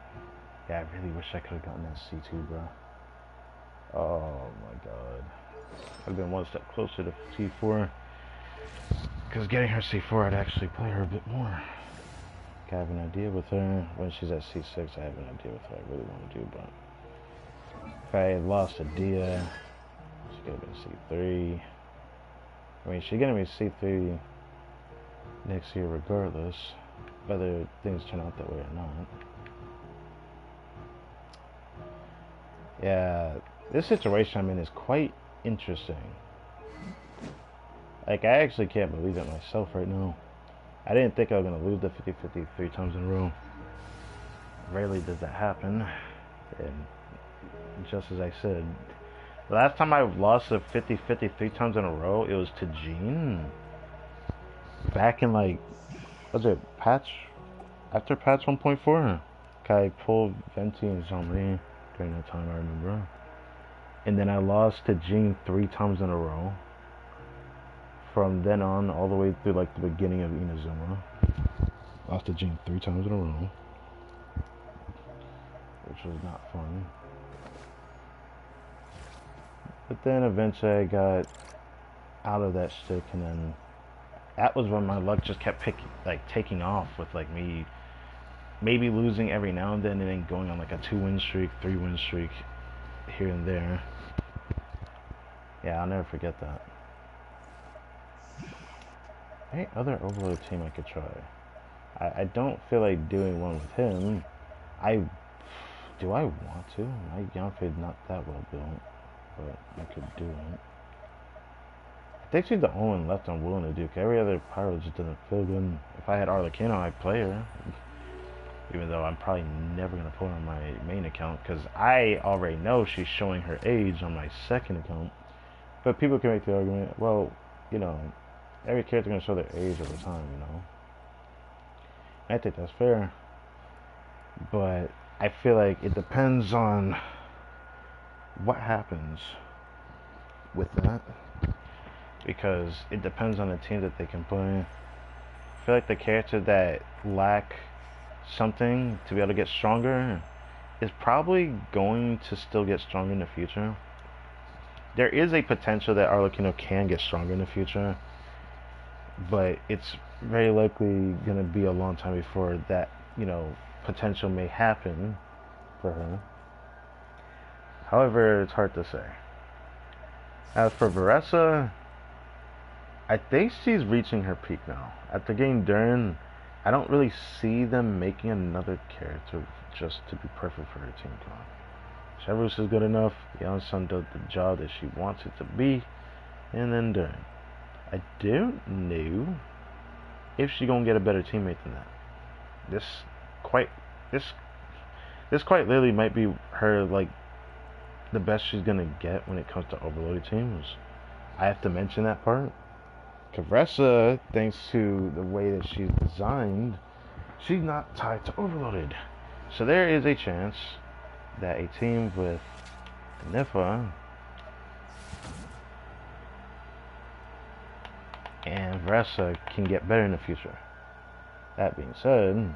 Yeah, I really wish I could have gotten that C2, bro. Oh my god. I've been one step closer to C4. Because getting her C4, I'd actually play her a bit more. I have an idea with her. When she's at C6, I have an idea with her I really want to do, but... If I had lost a Dia, she could have been C3. I mean, she's gonna be C3 next year regardless, whether things turn out that way or not. Yeah, this situation I'm in is quite interesting. Like, I actually can't believe it myself right now. I didn't think I was going to lose the 50-50 3 times in a row. Rarely does that happen. And just as I said, The last time I lost a 50-50 3 times in a row, it was to Jean. Back in like, was it patch? After patch 1.4? I pulled Venti and Zombie during that time, I remember. And then I lost to Jean 3 times in a row. From then on, all the way through like the beginning of Inazuma. Lost to Jean 3 times in a row. Which was not fun. But then eventually I got out of that stick, and then that was when my luck just kept taking off with like me maybe losing every now and then going on like a 2-win streak, 3-win streak here and there. Yeah, I'll never forget that. Any other Overload team I could try? I don't feel like doing one with him. Do I want to? My Yanfei's not that well built, but I could do it. I think she's the only one left I'm willing to do. Every other pirate just doesn't feel good. If I had Arlecchino, I'd play her. Even though I'm probably never going to put her on my main account, because I already know she's showing her age on my second account. But people can make the argument, well, you know, every character going to show their age over time, you know. I think that's fair. But I feel like it depends on what happens with that. Because it depends on the team that they can play. I feel like the characters that lack something to be able to get stronger is probably going to still get stronger in the future. There is a potential that Arlecchino can get stronger in the future, but it's very likely going to be a long time before that, you know, potential may happen for her. However, it's hard to say. As for Veressa, I think she's reaching her peak now. After getting Durin, I don't really see them making another character just to be perfect for her team clan. Chevrolet is good enough. Yeon-sun does the job that she wants it to be, and then Durin. I don't know if she's gonna get a better teammate than that. This quite literally might be her like the best she's gonna get when it comes to overloaded teams. I have to mention that part. Veressa, thanks to the way that she's designed, she's not tied to overloaded. So there is a chance that a team with Nifa and Veressa can get better in the future. That being said,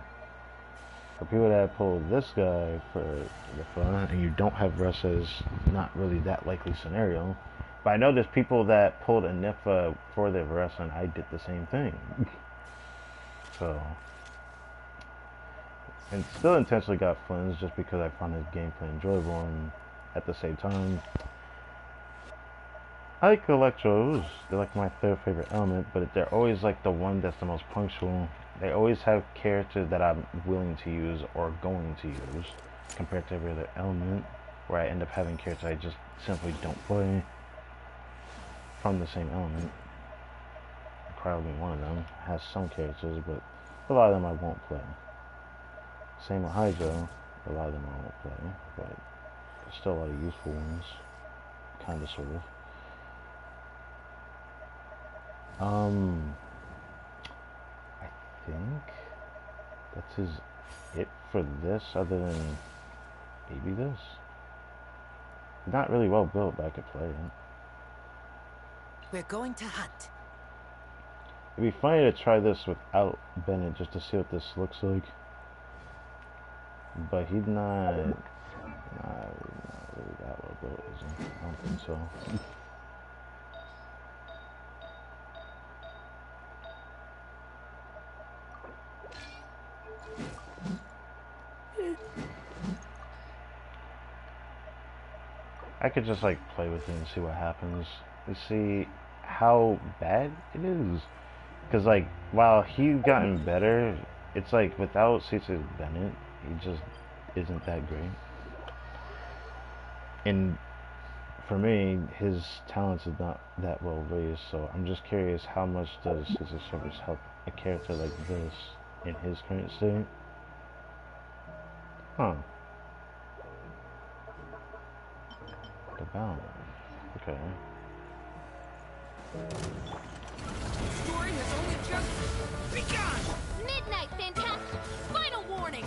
for people that pull this guy for Nifa and you don't have Veressa, is not really that likely scenario. But I know there's people that pulled a Nifa for the Veressa, and I did the same thing. So, and still intentionally got Flynn's just because I found his gameplay enjoyable, and at the same time, I like Electros. They're like my third favorite element, but they're always like the one that's the most punctual. They always have characters that I'm willing to use or going to use, compared to every other element, where I end up having characters I just simply don't play from the same element. Cryo being one of them, has some characters, but a lot of them I won't play. Same with Hydro, a lot of them I won't play, but there's still a lot of useful ones, kinda sort of. I think that's it for this, other than maybe this. Not really well built, but I could play it. We're going to hunt. It'd be funny to try this without Bennett just to see what this looks like. But he's not really that well built, is he? I don't think so. I could just like play with it and see what happens. To see how bad it is. Because like, while he's gotten better, it's like without Cecil Bennett, he just isn't that great. And for me, his talents is not that well raised, so I'm just curious how much does Cecil Service help a character like this in his current state? Huh. The balance. Okay. Story has only just begun! Midnight, fantastic! Final warning!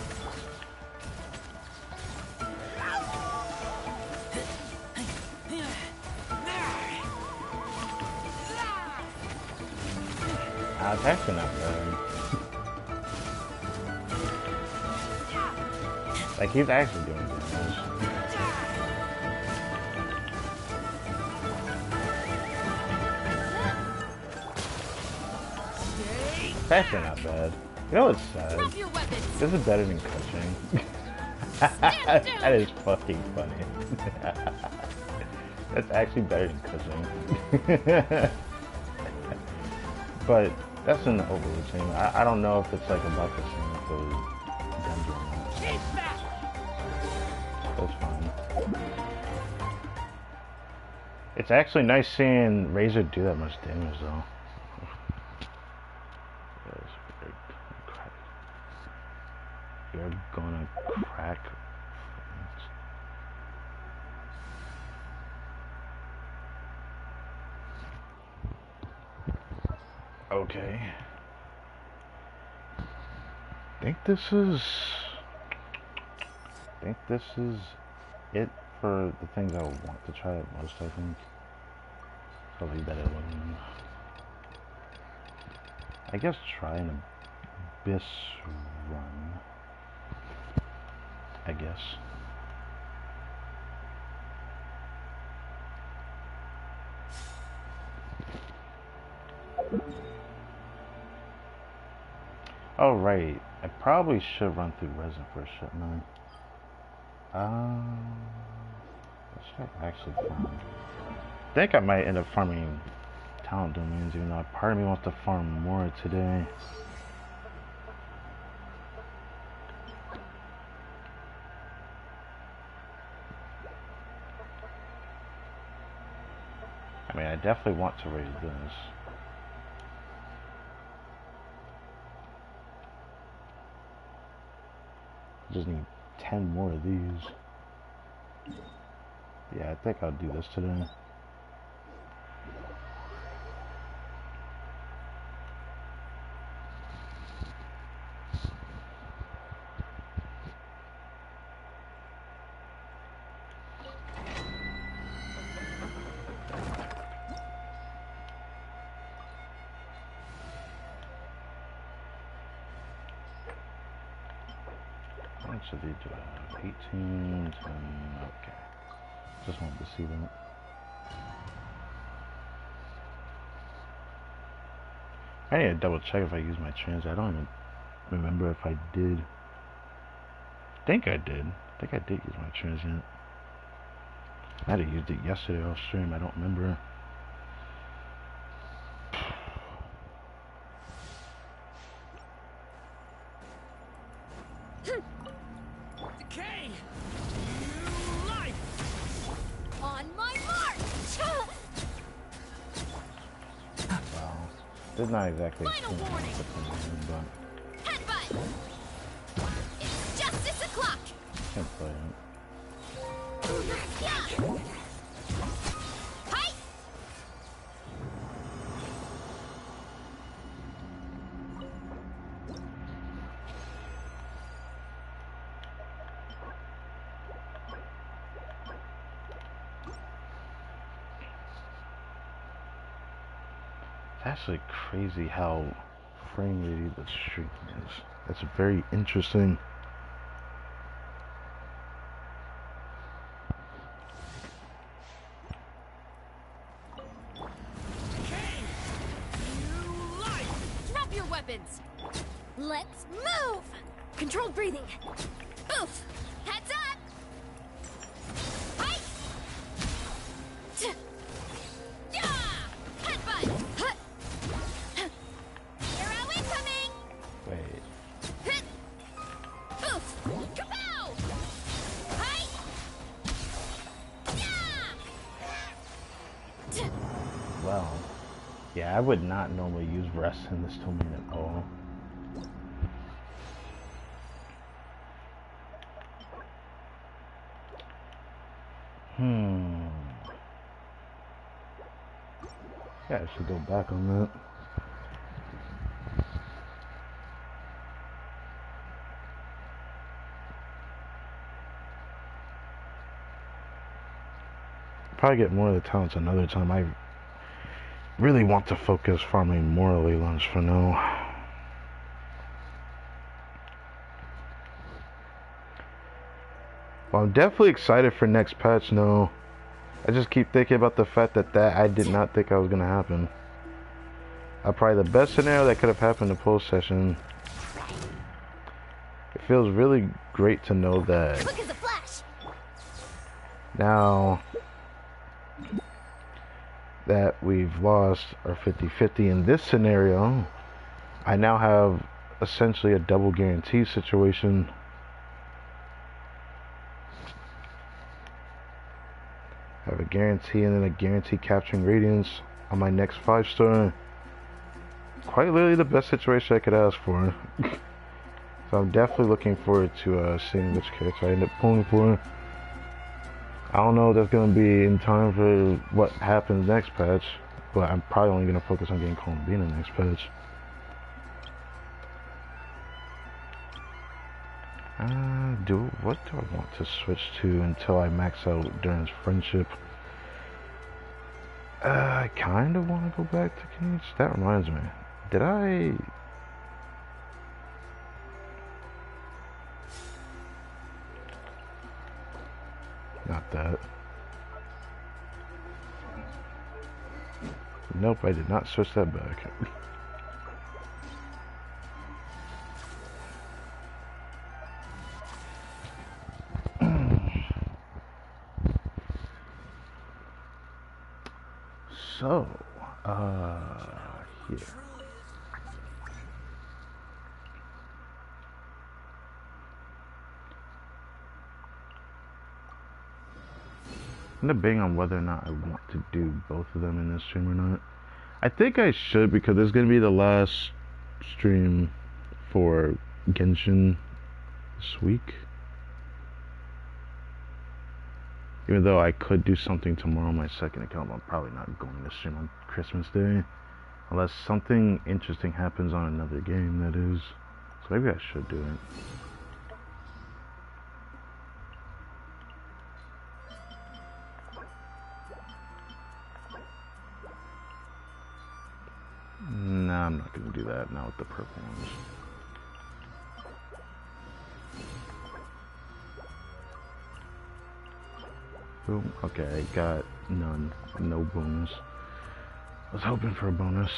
It's actually not bad. Like, he's actually doing damage. It's actually not bad. You know what's sad? Drop your weapons! This is better than coaching. That is fucking funny. That's actually better than coaching. But that's an overall team. I don't know if it's like about the same with the dungeon or not. Keep that! That's fine. It's actually nice seeing Razor do that much damage though. You're gonna crack. Okay. I think this is it for the things I would want to try at most, I think. Probably better one. I guess try an Abyss run. I guess. Oh right, I probably should run through resin first, shouldn't I? What should I actually farm? I think I might end up farming talent domains, even though part of me wants to farm more today. I mean, I definitely want to raise this. Just need 10 more of these. Yeah, I think I'll do this today. How much did they do? 18, 10, okay. Just wanted to see that. I need to double check if I used my transit. I don't even remember if I did. I think I did. I think I did use my transient. I might have used it yesterday off stream. I don't remember. Decay! New life! On my march! Wow. It's not exactly Final extreme, warning. but Headbutt! It's justice o'clock! I can't play it. Yeah! Hi! It's actually crazy how frame ratey the stream is. That's very interesting. Decay! New life! Drop your weapons! Let's move! Controlled breathing. Oof! Heads up! Hi! Yeah! Headbutt! Arrow incoming! Wait. Oof! Kapow! Hi! Yeah! Well, yeah, I would not normally use rest in this domain at all. Yeah, I should go back on that. Probably get more of the talents another time. I really want to focus farming more Lelands for now. Well, I'm definitely excited for next patch. No, I just keep thinking about the fact that I did not think I was gonna happen. Probably the best scenario that could have happened in post session. It feels really great to know that Quick as a flash. now that we've lost our 50-50 in this scenario, I now have essentially a double guarantee situation. I have a guarantee and then a guarantee capturing radiance on my next 5-star. Quite literally the best situation I could ask for. So I'm definitely looking forward to seeing which character I end up pulling for. I don't know if that's going to be in time for what happens next patch, but I'm probably only going to focus on getting Columbina next patch. What do I want to switch to until I max out Duran's friendship? I kind of want to go back to Cage. That reminds me. Did I... Not that. Nope, I did not switch that back. So, here. I'm debating on whether or not I want to do both of them in this stream or not. I think I should, because it's going to be the last stream for Genshin this week. Even though I could do something tomorrow on my second account, I'm probably not going to stream on Christmas Day. Unless something interesting happens on another game, that is. So maybe I should do it. Nah, I'm not going to do that now with the purple ones. Boom. Okay, I got none. No bonus. I was hoping for a bonus.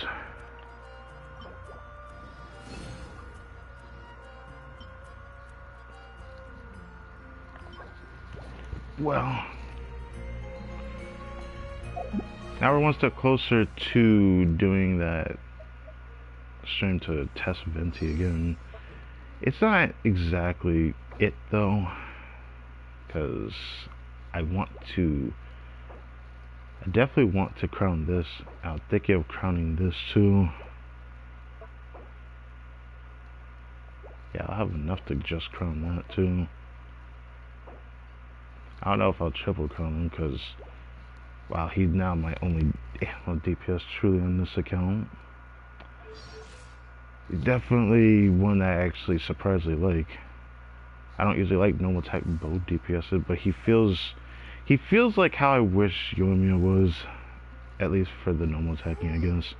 Well, now we're one step closer to doing that stream to test Venti again. It's not exactly it though, because I definitely want to crown this. I'm thinking of crowning this too. Yeah, I'll have enough to just crown that too. I don't know if I'll triple crown him, because wow, he's now my only DPS truly on this account. He's definitely one that I actually surprisingly like. I don't usually like normal attack bow DPSs, but he feels like how I wish Yoimiya was, at least for the normal attacking, I guess.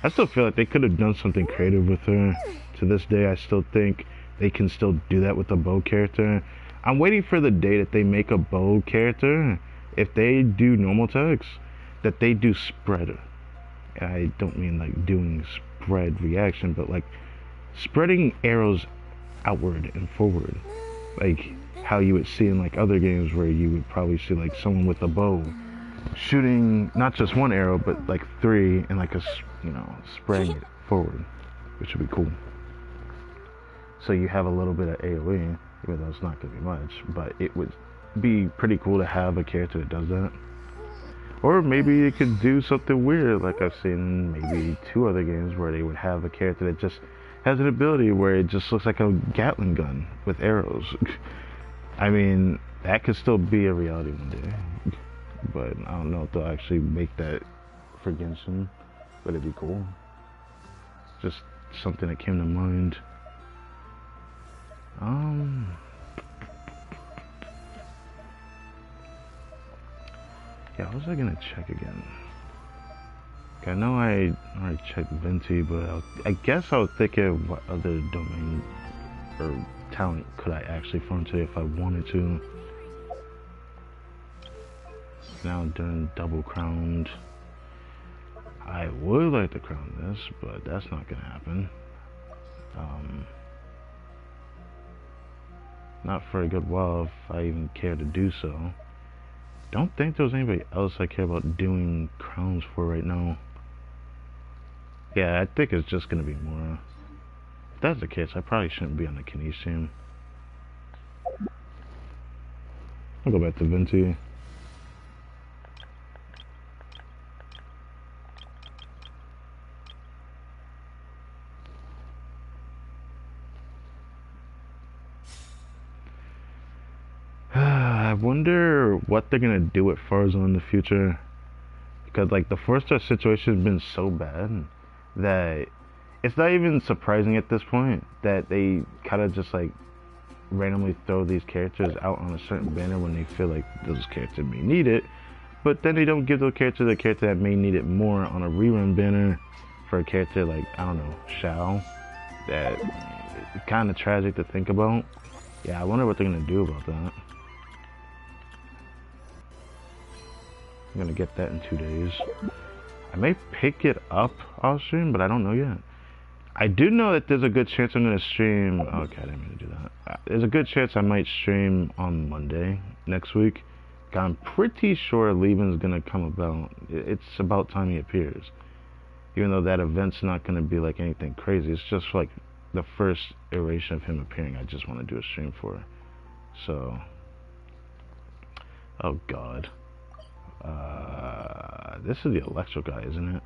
I still feel like they could have done something creative with her. To this day, I still think they can still do that with a bow character. I'm waiting for the day that they make a bow character, if they do normal attacks, that they do spread. And I don't mean like doing spread reaction, but like spreading arrows outward and forward. Like how you would see in like other games where you would probably see like someone with a bow shooting not just one arrow but like 3 and like spraying it forward, which would be cool. So you have a little bit of AoE, even though it's not going to be much, but it would be pretty cool to have a character that does that. Or maybe it could do something weird, like I've seen maybe 2 other games where they would have a character that just has an ability where it just looks like a Gatling gun with arrows. I mean, that could still be a reality one day, but I don't know if they'll actually make that for Genshin, but it'd be cool. Just something that came to mind. Yeah, what was I gonna check again? I know I already checked Venti, but I guess I was thinking what other domain or talent could I actually farm today if I wanted to. Now doing double crowned. I would like to crown this, but that's not gonna happen. Not for a good while if I even care to do so. Don't think there's anybody else I care about doing crowns for right now. Yeah, I think it's just gonna be Mora. If that's the case, I probably shouldn't be on the Kanish team. I'll go back to Venti. I wonder what they're gonna do with Farza in the future. Because like the 4-star situation has been so bad that it's not even surprising at this point that they kind of just like randomly throw these characters out on a certain banner when they feel like those characters may need it, but then they don't give those characters a character that may need it more on a rerun banner for a character like, I don't know, Shao. That it's kind of tragic to think about. Yeah, I wonder what they're gonna do about that. I'm gonna get that in 2 days. I may pick it up off stream, but I don't know yet. I do know that there's a good chance I'm gonna stream. Okay, I didn't mean to do that. There's a good chance I might stream on Monday next week. I'm pretty sure Lieben's gonna come about. It's about time he appears. Even though that event's not gonna be like anything crazy. It's just like the first iteration of him appearing. I just want to do a stream for. So, oh god. This is the electro guy, isn't it?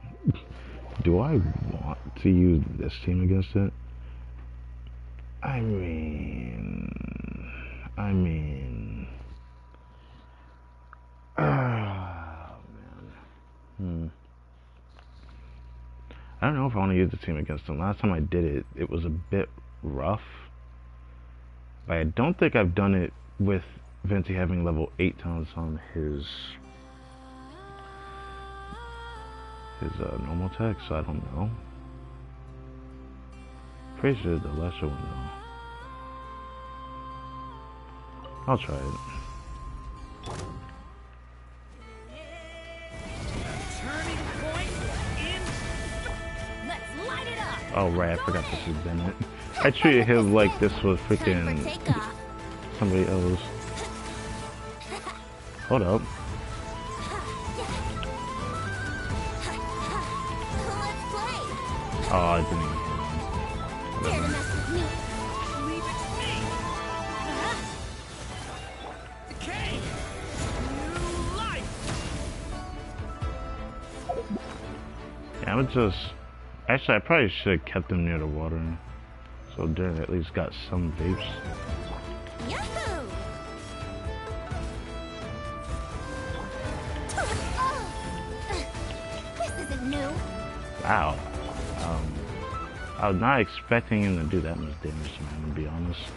Do I want to use this team against it? I mean, oh man. I don't know if I want to use the team against him. Last time I did it, it was a bit rough. But I don't think I've done it with Venti having level 8 talents on his normal attack, so I don't know. Pretty sure the lesser one though. I'll try it. Turning point in. Let's light it up. Oh right, I forgot this was Bennett. I treated him like this was freaking somebody else. Hold up. Oh, I didn't even hear him. Leave it to me. Decay. New life. Yeah, I would just... Actually, I probably should have kept them near the water. So Darren at least got some vapes. Yahoo! This isn't new. Wow. I was not expecting him to do that much damage to me, I'm gonna be honest.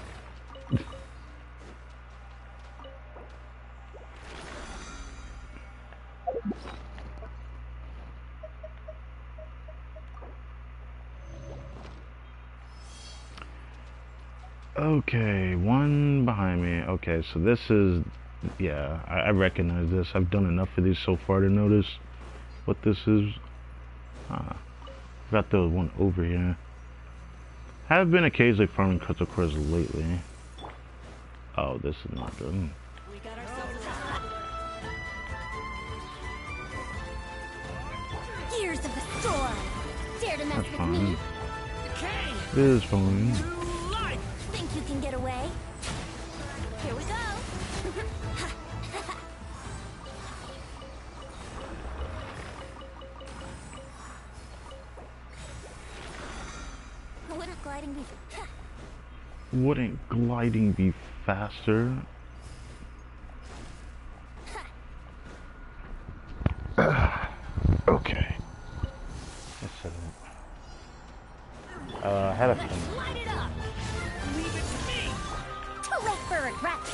Okay, one behind me. Okay, so this is... Yeah, I recognize this. I've done enough of these so far to notice what this is. Got the one over here. Have been occasionally farming crystal cores lately. Oh, this is not good. We got ourselves a Gears of the storm. Dare to mess That's with fine. me? Decay. It is fine. New life. Think you can get away? Here we go. Wouldn't gliding be... Wouldn't gliding be faster? Okay. had a Let's feeling. light it up. Leave it to me. Too late for regrets.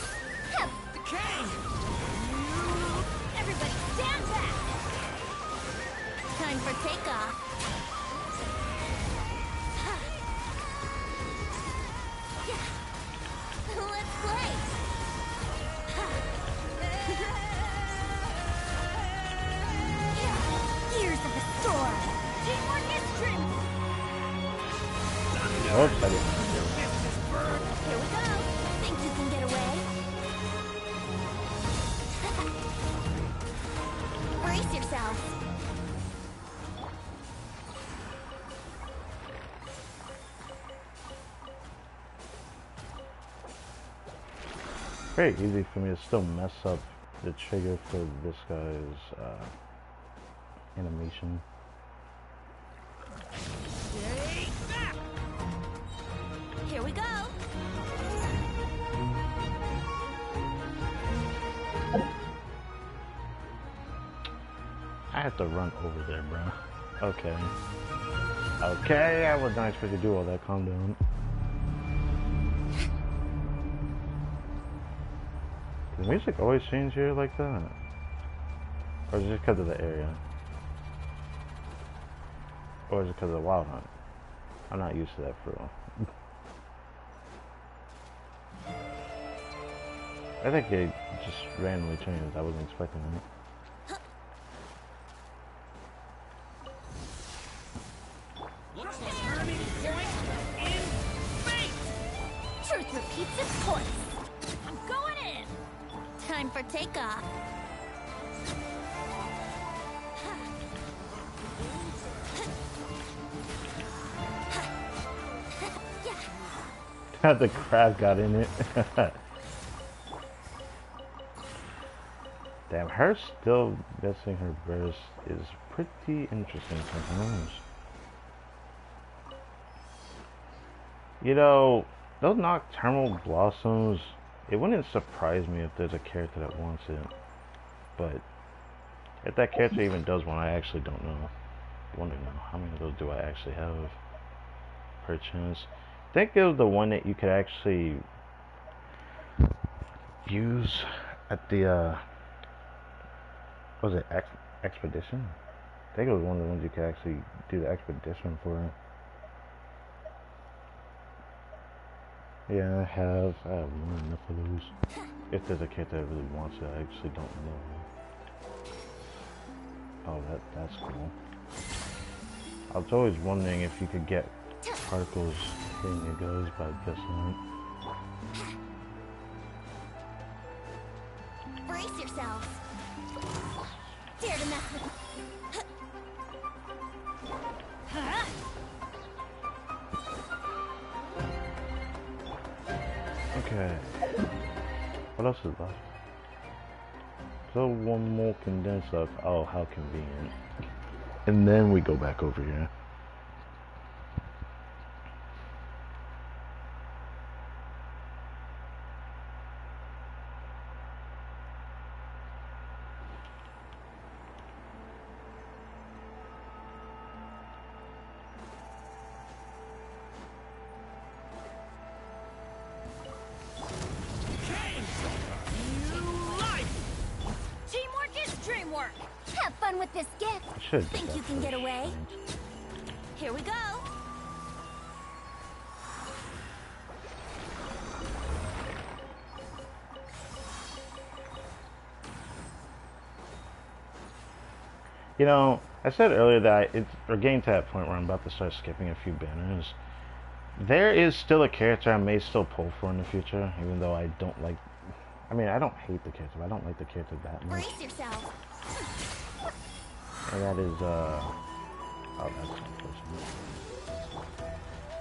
Hup. Decay. Everybody stand back. Time for takeoff. Let's play. Years of the storm. Teamwork is strength. Oops, I didn't. Here we go. Think you can get away? Brace yourself. Very easy for me to still mess up the trigger for this guy's animation. Stay back. Here we go. I have to run over there, bro. Okay. Okay, I was not expecting to do all that. Calm down. Does music always change here like that? Or is it just because of the area? Or is it because of the wild hunt? I'm not used to that for real. I think it just randomly changed. I wasn't expecting it. Looks like turning point in fate. Truth repeats its course. I'm going in. Time for takeoff. The crab got in it. Damn, her still missing her burst is pretty interesting sometimes. You know, those nocturnal blossoms, it wouldn't surprise me if there's a character that wants it. But if that character even does one, I actually don't know. I wonder now, how many of those do I actually have? Perchance. I think it was the one that you could actually use at the was it expedition? I think it was one of the ones you could actually do the expedition for. Yeah, I have more than enough of those. If there's a character that really wants it, I actually don't know. Oh, that's cool. I was always wondering if you could get particles hitting your guys, but I guess not. Brace yourselves. Dare to mess with. Okay. What else is left? So one more condensed stuff. Oh, how convenient. And then we go back over here. Teamwork is dreamwork. Have fun with this gift. I should get Think that you can get first away? change. Here we go. You know, I said earlier that we're getting to that point where I'm about to start skipping a few banners. There is still a character I may still pull for in the future, even though I don't like. I mean, I don't hate the character, but I don't like the character that much. Brace yourself. And that is, oh, that's unfortunate.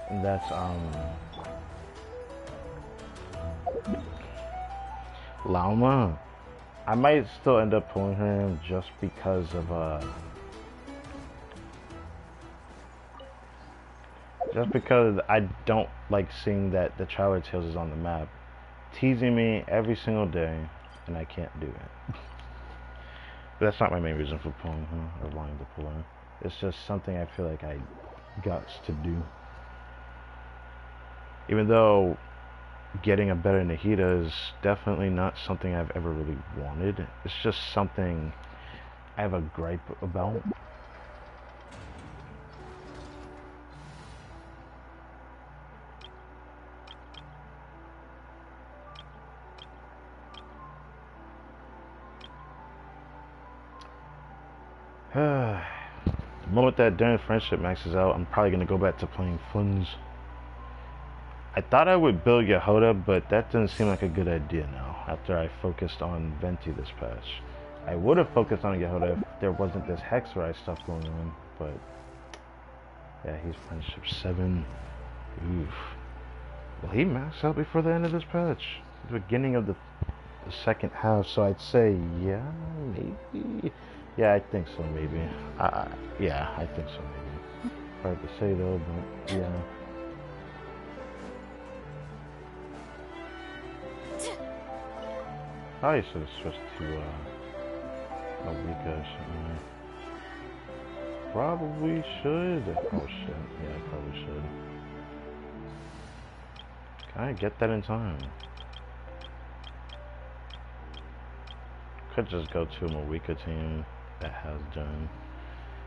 And that's, Lauma. I might still end up pulling her just because of, just because I don't like seeing that the Traveler Tales is on the map, teasing me every single day, and I can't do it. But that's not my main reason for pulling her, or wanting to pull her. It's just something I feel like I got to do. Even though getting a better Nahida is definitely not something I've ever really wanted. It's just something I have a gripe about. The moment that during friendship maxes out, I'm probably gonna go back to playing Funds. I thought I would build Yehoda, but that doesn't seem like a good idea now, after I focused on Venti this patch. I would have focused on Yehoda if there wasn't this Hexerai stuff going on, but... yeah, he's friendship 7. Oof. Will he max out before the end of this patch? The beginning of the second half, so I'd say, yeah, maybe? Yeah, I think so, maybe. Yeah, I think so, maybe. Hard to say, though, but yeah. Probably should have switched to Alrika, shouldn't I? Probably should. Oh shit, yeah, I probably should. Can I get that in time? Could just go to a Mawika team that has done,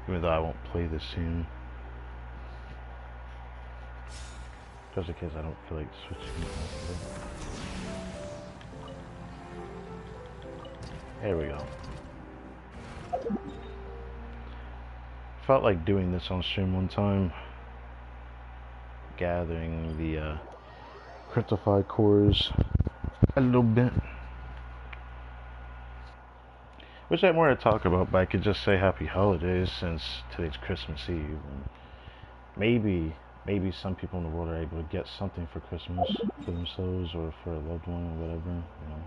even though I won't play this team. Just in case I don't feel like switching. There we go. Felt like doing this on stream one time. Gathering the cryptified cores a little bit. Wish I had more to talk about, but I could just say happy holidays since today's Christmas Eve. And maybe some people in the world are able to get something for Christmas for themselves or for a loved one or whatever, you know.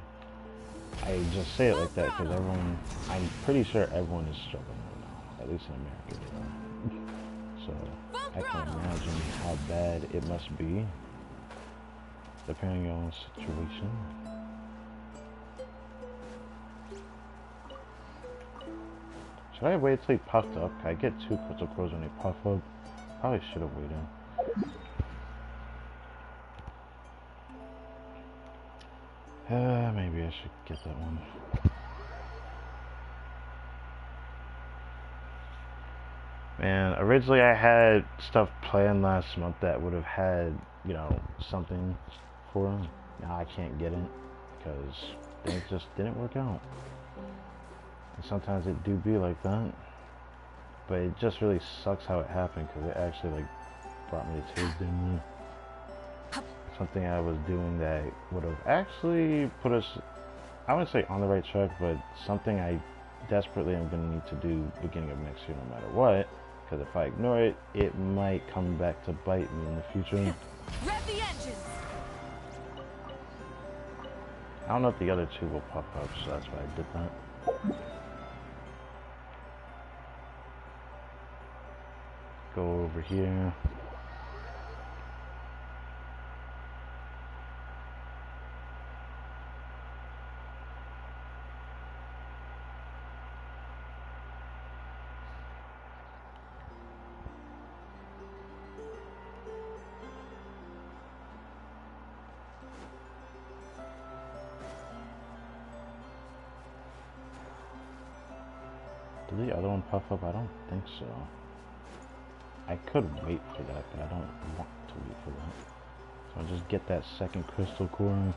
I just say it like that because I'm pretty sure everyone is struggling right now, at least in America, you know. So I can imagine how bad it must be, depending on the situation. Should I wait till he puffed up? I get 2 crystal cores when they puff up. Probably should have waited. Maybe I should get that one. Man, originally I had stuff planned last month that would have had, you know, something for him. Now I can't get it because things just didn't work out. And sometimes it do be like that. But it just really sucks how it happened because it actually like brought me to Tuesday. Something I was doing that would have actually put us, I wouldn't say on the right track, but something I desperately am going to need to do beginning of next year no matter what. Because if I ignore it, it might come back to bite me in the future. Rev the engines. I don't know if the other 2 will pop up, so that's why I did that. Go over here. Did the other one puff up? I don't think so. I could wait for that, but I don't want to wait for that. So I'll just get that second crystal core.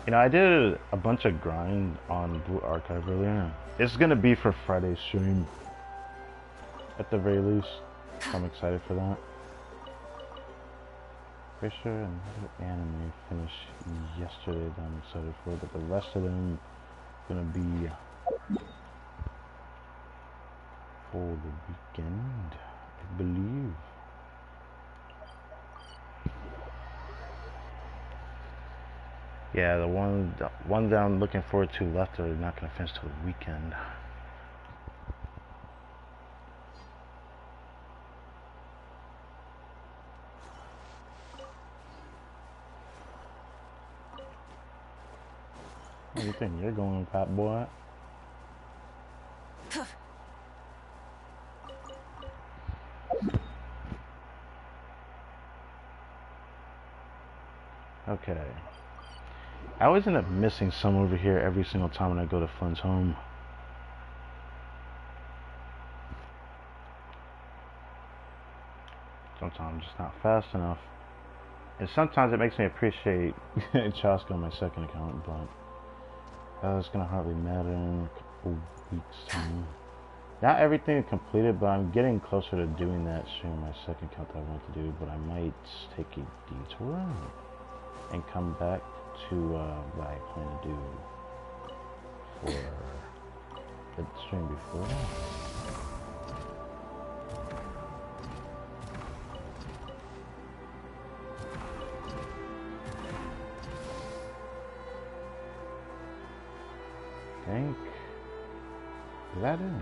You know, I did a bunch of grind on Blue Archive earlier. It's gonna be for Friday's stream, at the very least. I'm excited for that. Pretty sure another anime finished yesterday that I'm excited for, but the rest of them gonna be for the weekend, I believe. Yeah, the one that I'm looking forward to left are not gonna finish till the weekend. What do you think you're going, fat boy? Okay. I always end up missing some over here every single time when I go to Flynn's home. Sometimes I'm just not fast enough. And sometimes it makes me appreciate Chaska on my second account, but it's gonna hardly matter in a couple weeks time. Not everything is completed, but I'm getting closer to doing that stream on my second account that I want to do, but I might take a detour and come back to what I plan to do for the stream before that. Is that it?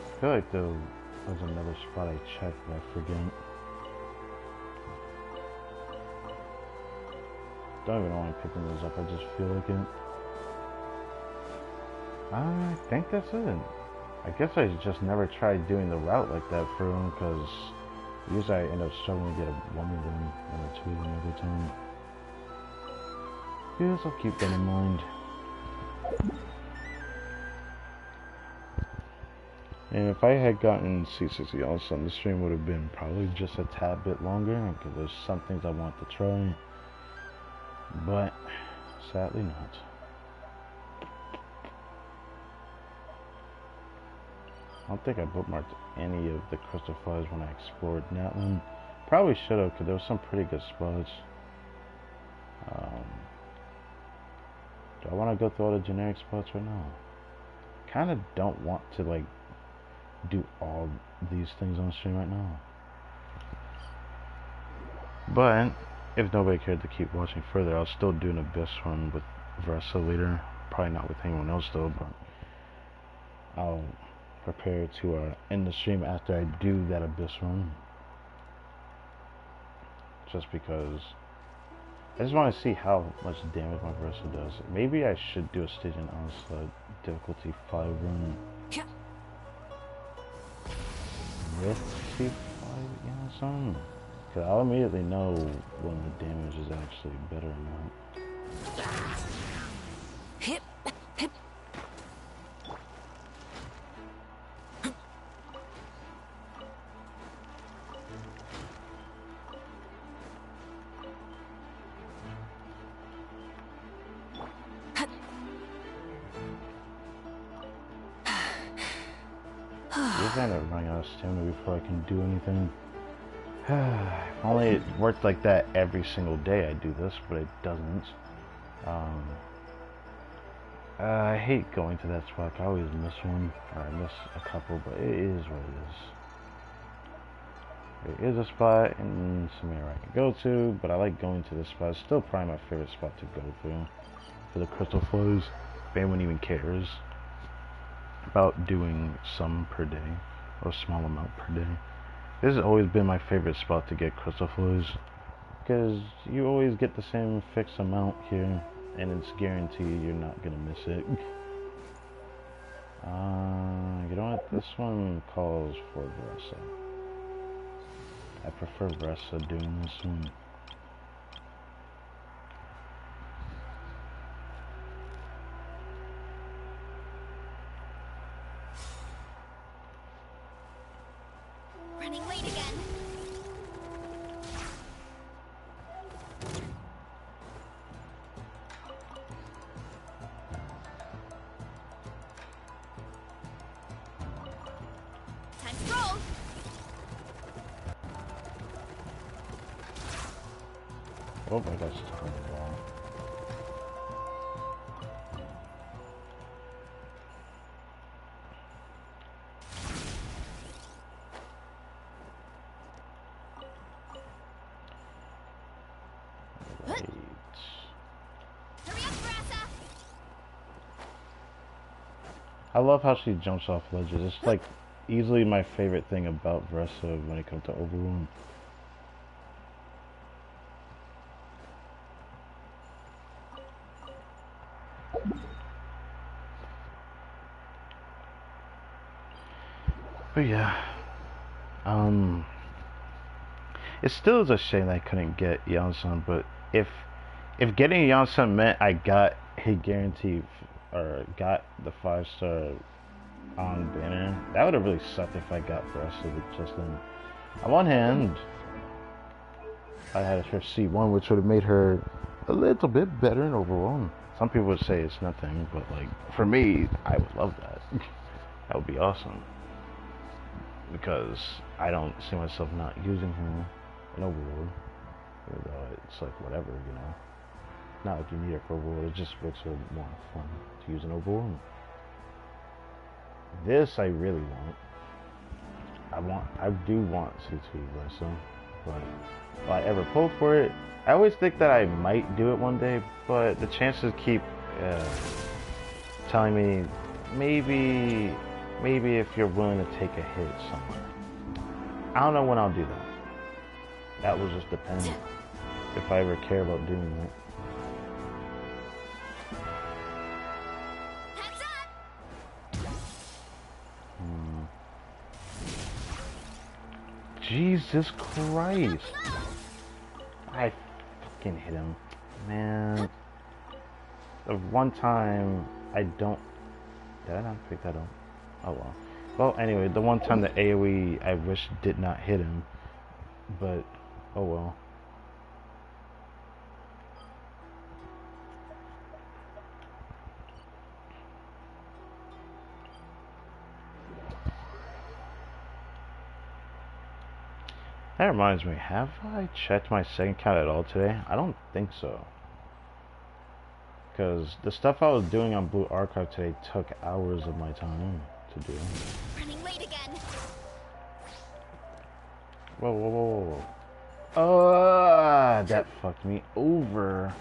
I feel like there was another spot I checked, but I forget. Don't even know why I'm picking those up, I just feel like it. I think that's it. I guess I just never tried doing the route like that for them, because usually I end up struggling to get one of them or two of them every time. Yes, I'll keep that in mind. And if I had gotten C60 also, the stream would have been probably just a tad bit longer, because there's some things I want to try, but sadly not. I don't think I bookmarked any of the crystal flies when I explored that one. Probably should have, because there was some pretty good spots. Do I want to go through all the generic spots right now? Kind of don't want to like do all these things on stream right now. But if nobody cared to keep watching further, I'll still do an abyss one with Versa later. Probably not with anyone else though, but I'll prepare to end the stream after I do that abyss one. Just because I just want to see how much damage my Versa does. Maybe I should do a stage in onslaught difficulty 5 run. With C5, something. Because I'll immediately know when the damage is actually better or not. Hip, hip. I end up running out of stamina before I can do anything. If only it worked like that every single day I do this, but it doesn't. I hate going to that spot. I always miss one, or I miss a couple, but it is what it is. There is a spot in somewhere I can go to, but I like going to this spot. It's still probably my favorite spot to go through for the crystal flows. If anyone even cares about doing some per day, or a small amount per day. This has always been my favorite spot to get crystal flows, because you always get the same fixed amount here, and it's guaranteed you're not gonna miss it. You know what? This one calls for Versa. I prefer Versa doing this one. Running late again. Time to roll. Oh, I got stuck on the wall. Right. Hurry up, Brassa. I love how she jumps off ledges. It's like easily my favorite thing about Versa when it comes to overrun. But yeah, it still is a shame that I couldn't get Yansan, but if getting Yonsen meant I got a guarantee or got the 5-star on banner, that would have really sucked if I got Backseating just then. On one hand, I had her C1, which would have made her a little bit better in overall. Some people would say it's nothing, but like for me, I would love that. That would be awesome. Because I don't see myself not using her in overall. Even though it's like whatever, you know. Not like you need it for overall, it just makes it more fun to use an overall. This I really want. I do want C2 wrestling, but will I ever pull for it? I always think that I might do it one day, but the chances keep telling me maybe if you're willing to take a hit somewhere. I don't know when I'll do that. That will just depend if I ever care about doing that. Jesus Christ. I fucking hit him. Man. The one time I don't... Did I not pick that up? Oh well. Well, anyway, the one time the AoE I wish did not hit him. But, oh well. That reminds me, have I checked my second count at all today? I don't think so. Because the stuff I was doing on Blue Archive today took hours of my time to do. Running late again. Whoa, whoa, whoa, whoa. That fucked me over.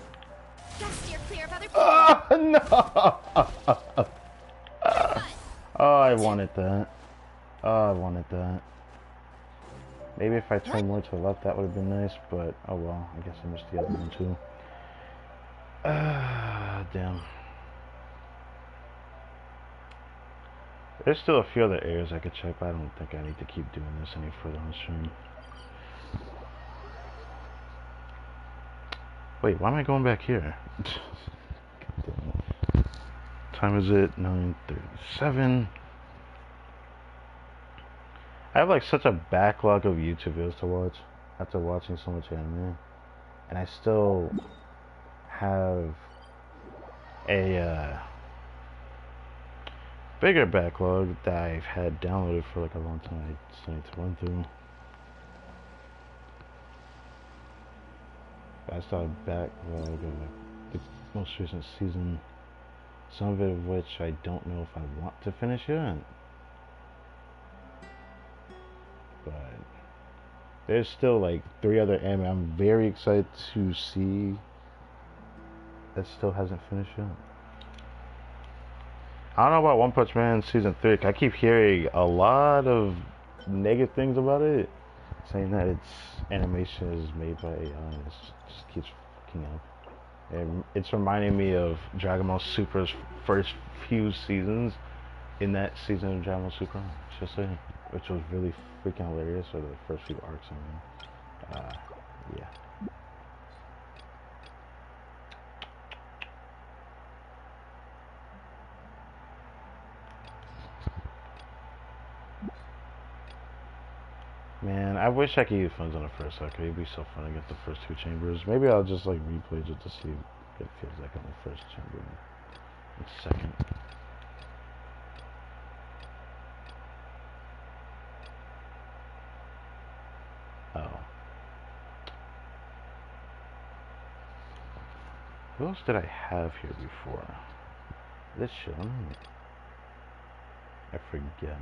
Gotta steer clear of other people. Oh, no! Oh, I wanted that. Oh, I wanted that. Maybe if I turned more to the left, that would have been nice, but oh well. I guess I missed the other one too. Damn. There's still a few other areas I could check, but I don't think I need to keep doing this any further on stream. Wait, why am I going back here? Time is it? 9:37. I have like such a backlog of YouTube videos to watch after watching so much anime, and I still have a bigger backlog that I've had downloaded for like a long time. I still need to run through. I still have a backlog of the most recent season, some of it of which I don't know if I want to finish yet. But there's still like 3 other anime I'm very excited to see that still hasn't finished yet. I don't know about One Punch Man season 3. I keep hearing a lot of negative things about it, saying that its animation is made by AI and it just keeps fucking up. And it's reminding me of Dragon Ball Super's first few seasons in that season of Dragon Ball Super, just saying, which was really freaking hilarious, or the first few arcs, I mean. Yeah. Man, I wish I could use funds on the first arcade. It'd be so fun to get the first 2 chambers. Maybe I'll just like replay just to see what it feels like on the first chamber and second. Oh. Who else did I have here before? This shit, I forget.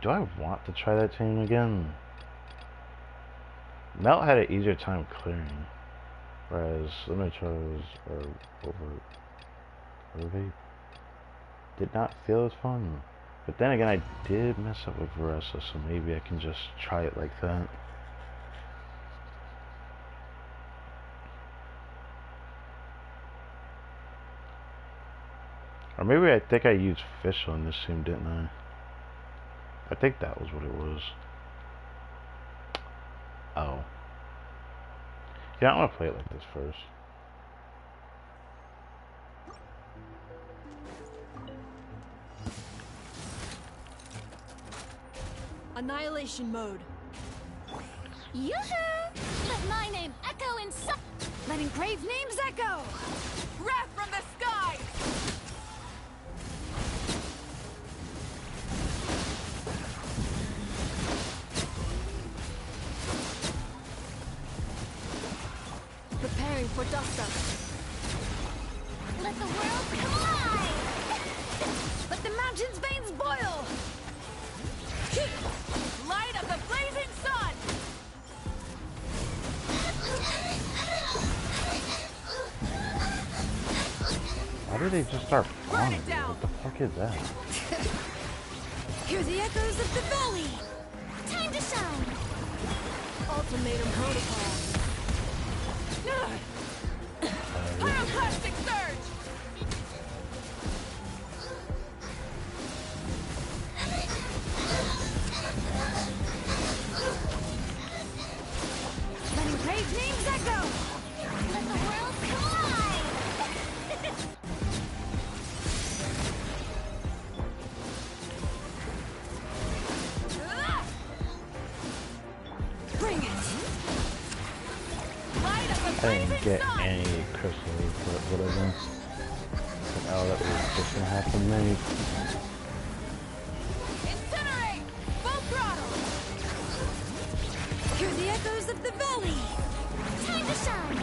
Do I want to try that team again? Melt had an easier time clearing, whereas Limitro's or Overvape did not feel as fun. But then again, I did mess up with Varessa, so maybe I can just try it like that. Or maybe I think I used fish on this scene, didn't I? I think that was what it was. Oh. Yeah, I want to play it like this first. Annihilation mode. Yoo-hoo! Let my name echo in some. Let engraved names echo. Wrath from the skies! Preparing for dust up. Let the world collide! Let the mountain's veins boil. Light of the blazing sun! Why did they just start Burn flying? it down. What the fuck is that? Hear the echoes of the valley. Time to shine! Ultimatum protocol. Pyroclastic surge! Let engraved names echo. Let the world collide! Bring it. Light of the I blazing didn't get sun! any crystals, but whatever. Oh, that was just gonna happen to me. Incinerate! Full throttle! Hear the echoes of the valley. Time to shine!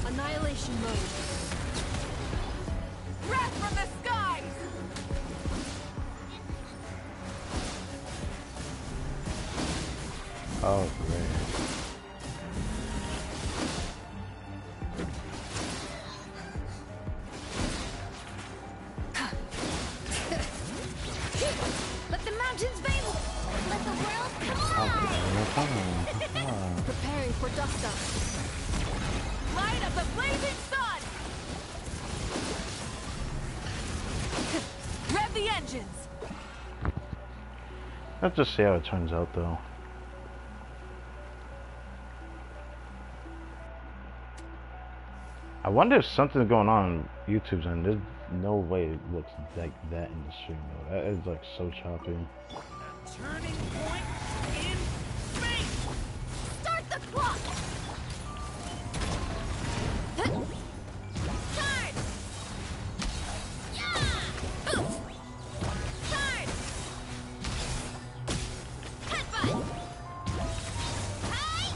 Annihilation mode. Wrath from the skies! Oh, great. Let the mountains veins. Let the world collide! Preparing for dust up. Light of the blazing sun! Rev the engines! Let's just see how it turns out, though. I wonder if something's going on YouTube's end. There's no way it looks like that in the stream, though. That is like so choppy. A turning point in space! Start the clock! Time! Yeah! Boost! Time! Headbutt! Hey!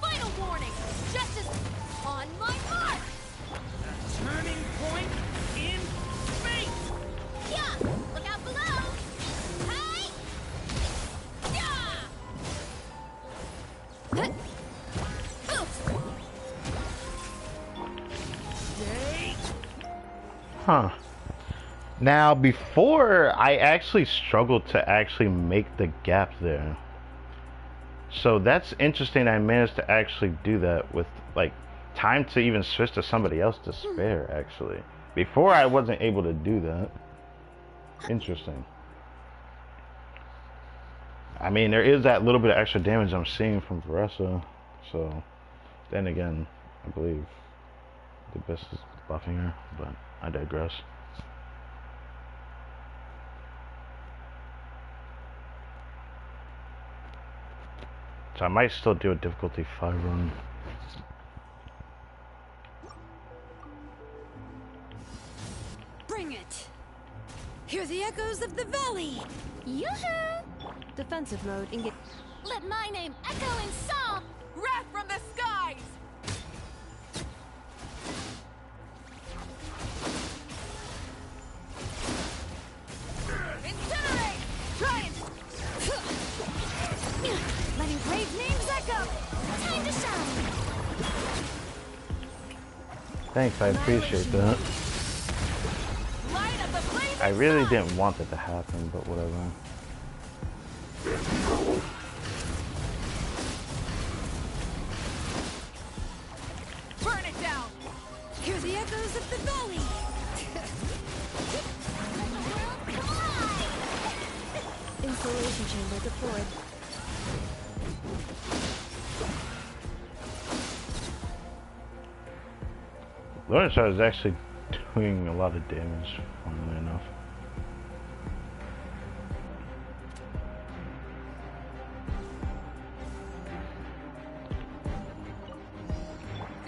Final warning! Justice on my mark! A turning point in space! Yeah! Look out below! Hey! Yeah! Boost! Stay. Huh. Now, before, I actually struggled to actually make the gap there. So that's interesting. I managed to actually do that with, like, time to even switch to somebody else to spare, actually. Before, I wasn't able to do that. Interesting. I mean, there is that little bit of extra damage I'm seeing from Varessa. So, then again, I believe the best is buffing her, but I digress. So I might still do a difficulty 5 run. Bring it. Hear the echoes of the valley. Yoo-hoo! Defensive mode engage. Let my name echo in song! Wrath from the skies! Incinerate! Try and... Let engraved names echo. Time to shine! Thanks, I appreciate that. Light of the blazing I really sun! didn't want that to happen, but whatever. Burn it down! Hear the echoes echoes of the valley. Insulation chamber deployed. Lawrence shot is actually doing a lot of damage, funnily enough.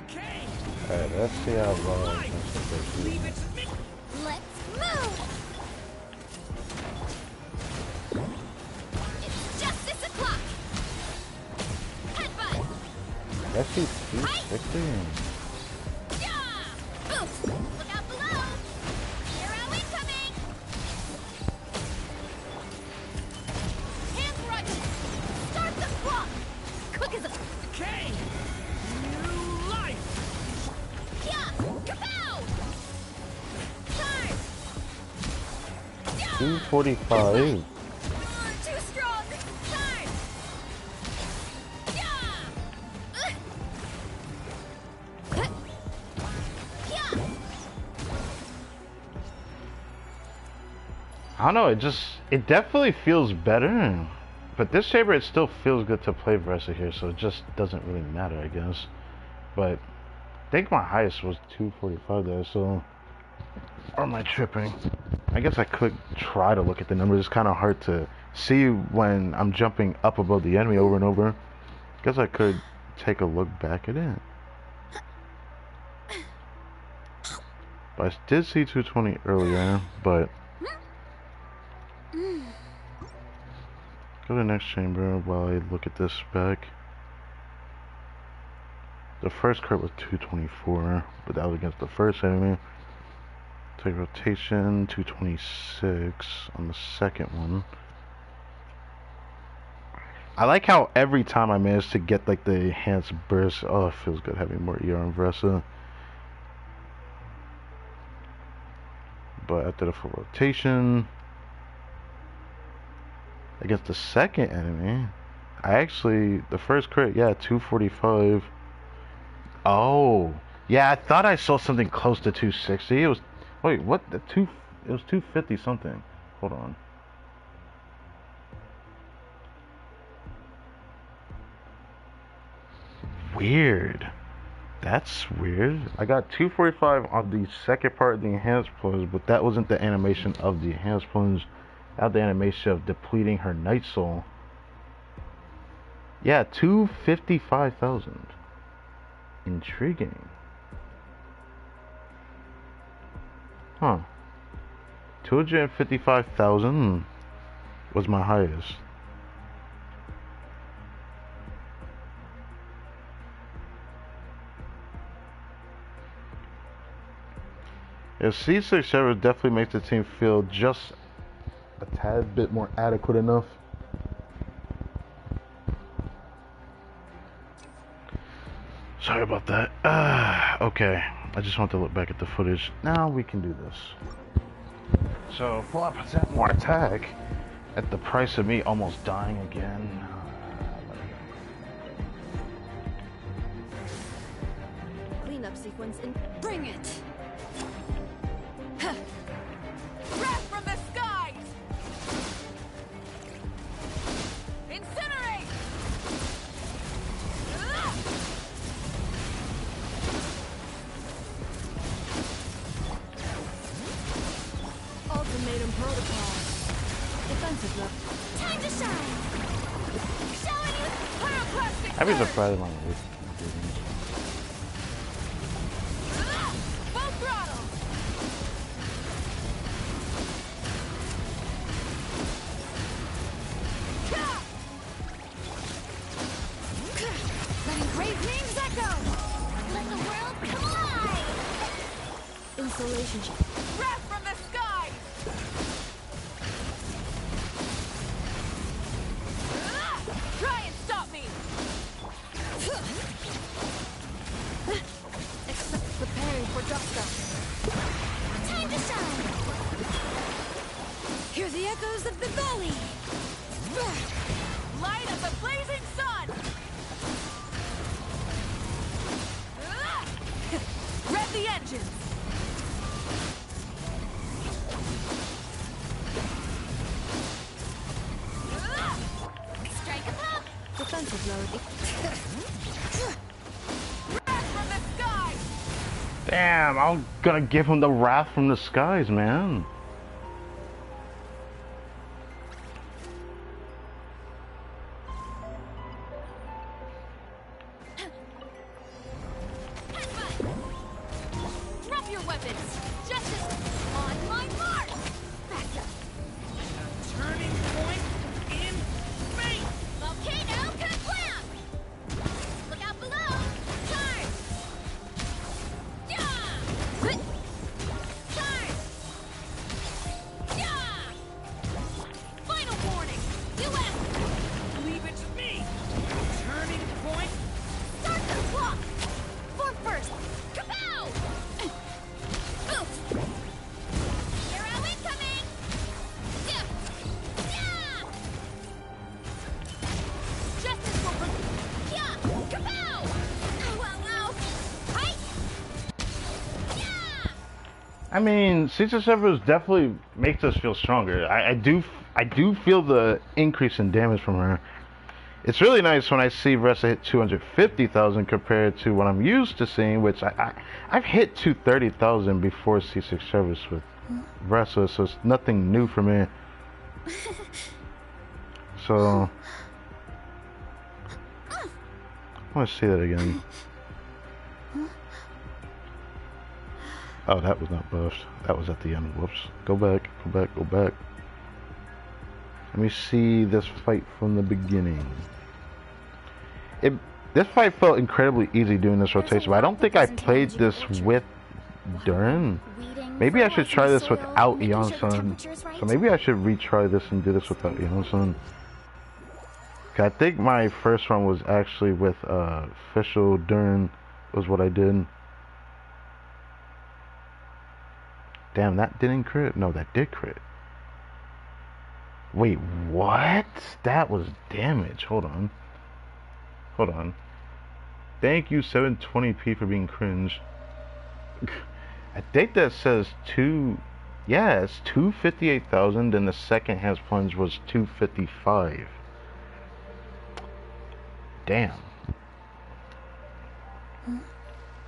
Okay. Alright, let's see how long this is. Leave it to me. Let's move! It's just 6 o'clock! Headbutt! Let's see 260. Yeah! Oof! Look out below! Arrow incoming! Hands right! Start the clock! Quick as a... Okay. New life. Yeah! Kapow! Time! Yeah! 245. Too strong! Time! Yeah! Yeah! I don't know, it definitely feels better. But this saber, it still feels good to play Vressa here, so it just doesn't really matter, I guess. But I think my highest was 245 there, so... Or am I tripping? I guess I could try to look at the numbers. It's kind of hard to see when I'm jumping up above the enemy over and over. Guess I could take a look back at it. But I did see 220 earlier, but... Go to the next chamber while I look at this spec. The first crit was 224, but that was against the first enemy. Take rotation, 226 on the second one. I like how every time I manage to get like the enhanced burst, oh, it feels good having more ER on Vressa. But after the full rotation, against the second enemy, the first crit, yeah, 245. Oh, yeah, I thought I saw something close to 260. It was, wait, what? It was 250 something. Hold on. Weird. That's weird. I got 245 on the second part of the enhanced plunge, but that wasn't the animation of the enhanced plunge. I had the animation of depleting her Night Soul. Yeah, 255,000. Intriguing. Huh. 255,000 was my highest. Yeah, C6 server definitely makes the team feel just a tad bit more adequate enough. Sorry about that. Okay, I just want to look back at the footage. Now we can do this. So 4% more attack at the price of me almost dying again. Cleanup sequence in. Bring it! Wrath from the skies! Incinerate! Ultimatum protocol. Defensive look. Time to shine! Showing you pyroclastic I'd be surge! surprised when Full throttle! Letting great names echo! Let the world collide! Insulation check. Wrath from the skies! Try and stop me! Except preparing for dust up. Time to shine! Hear the echoes of the valley! Light of the blazing sun! Rev the engines! overload. Wrath from the sky! Damn, I'm gonna give him the wrath from the skies, man. Drop your weapons! Justice on my mark! Turning point in fate! Volcano Kablam! Look out below! Charge! Yeah! Charge! Yeah! Final warning! US! Leave it to me! Turning point! Start the clock! Form first! Kapow! Oof! Hero incoming! Yeah! Yeah! Justice will yeah! Kapow! Ow, ow, ow! Hi! Yeah! I mean, Caesar Cerberus definitely makes us feel stronger. I do feel the increase in damage from her. It's really nice when I see Vressa hit 250,000 compared to what I'm used to seeing, which I've hit 230,000 before C6 Cerberus with Vressa, so it's nothing new for me. So I want to see that again. Oh, that was not buffed. That was at the end. Whoops. Go back, go back, go back. Let me see this fight from the beginning. This fight felt incredibly easy doing this rotation, but I don't think I played this with Durin. Maybe I should try this without Eon-san. So maybe I should retry this and do this without Eon-san. I think my first run was actually with official Durin was what I did. Damn, that didn't crit. No, that did crit. Wait, what? That was damage. Hold on. Hold on. Thank you, 720p, for being cringe. I think that says yeah, it's 258,000, and the second hands plunge was 255. Damn.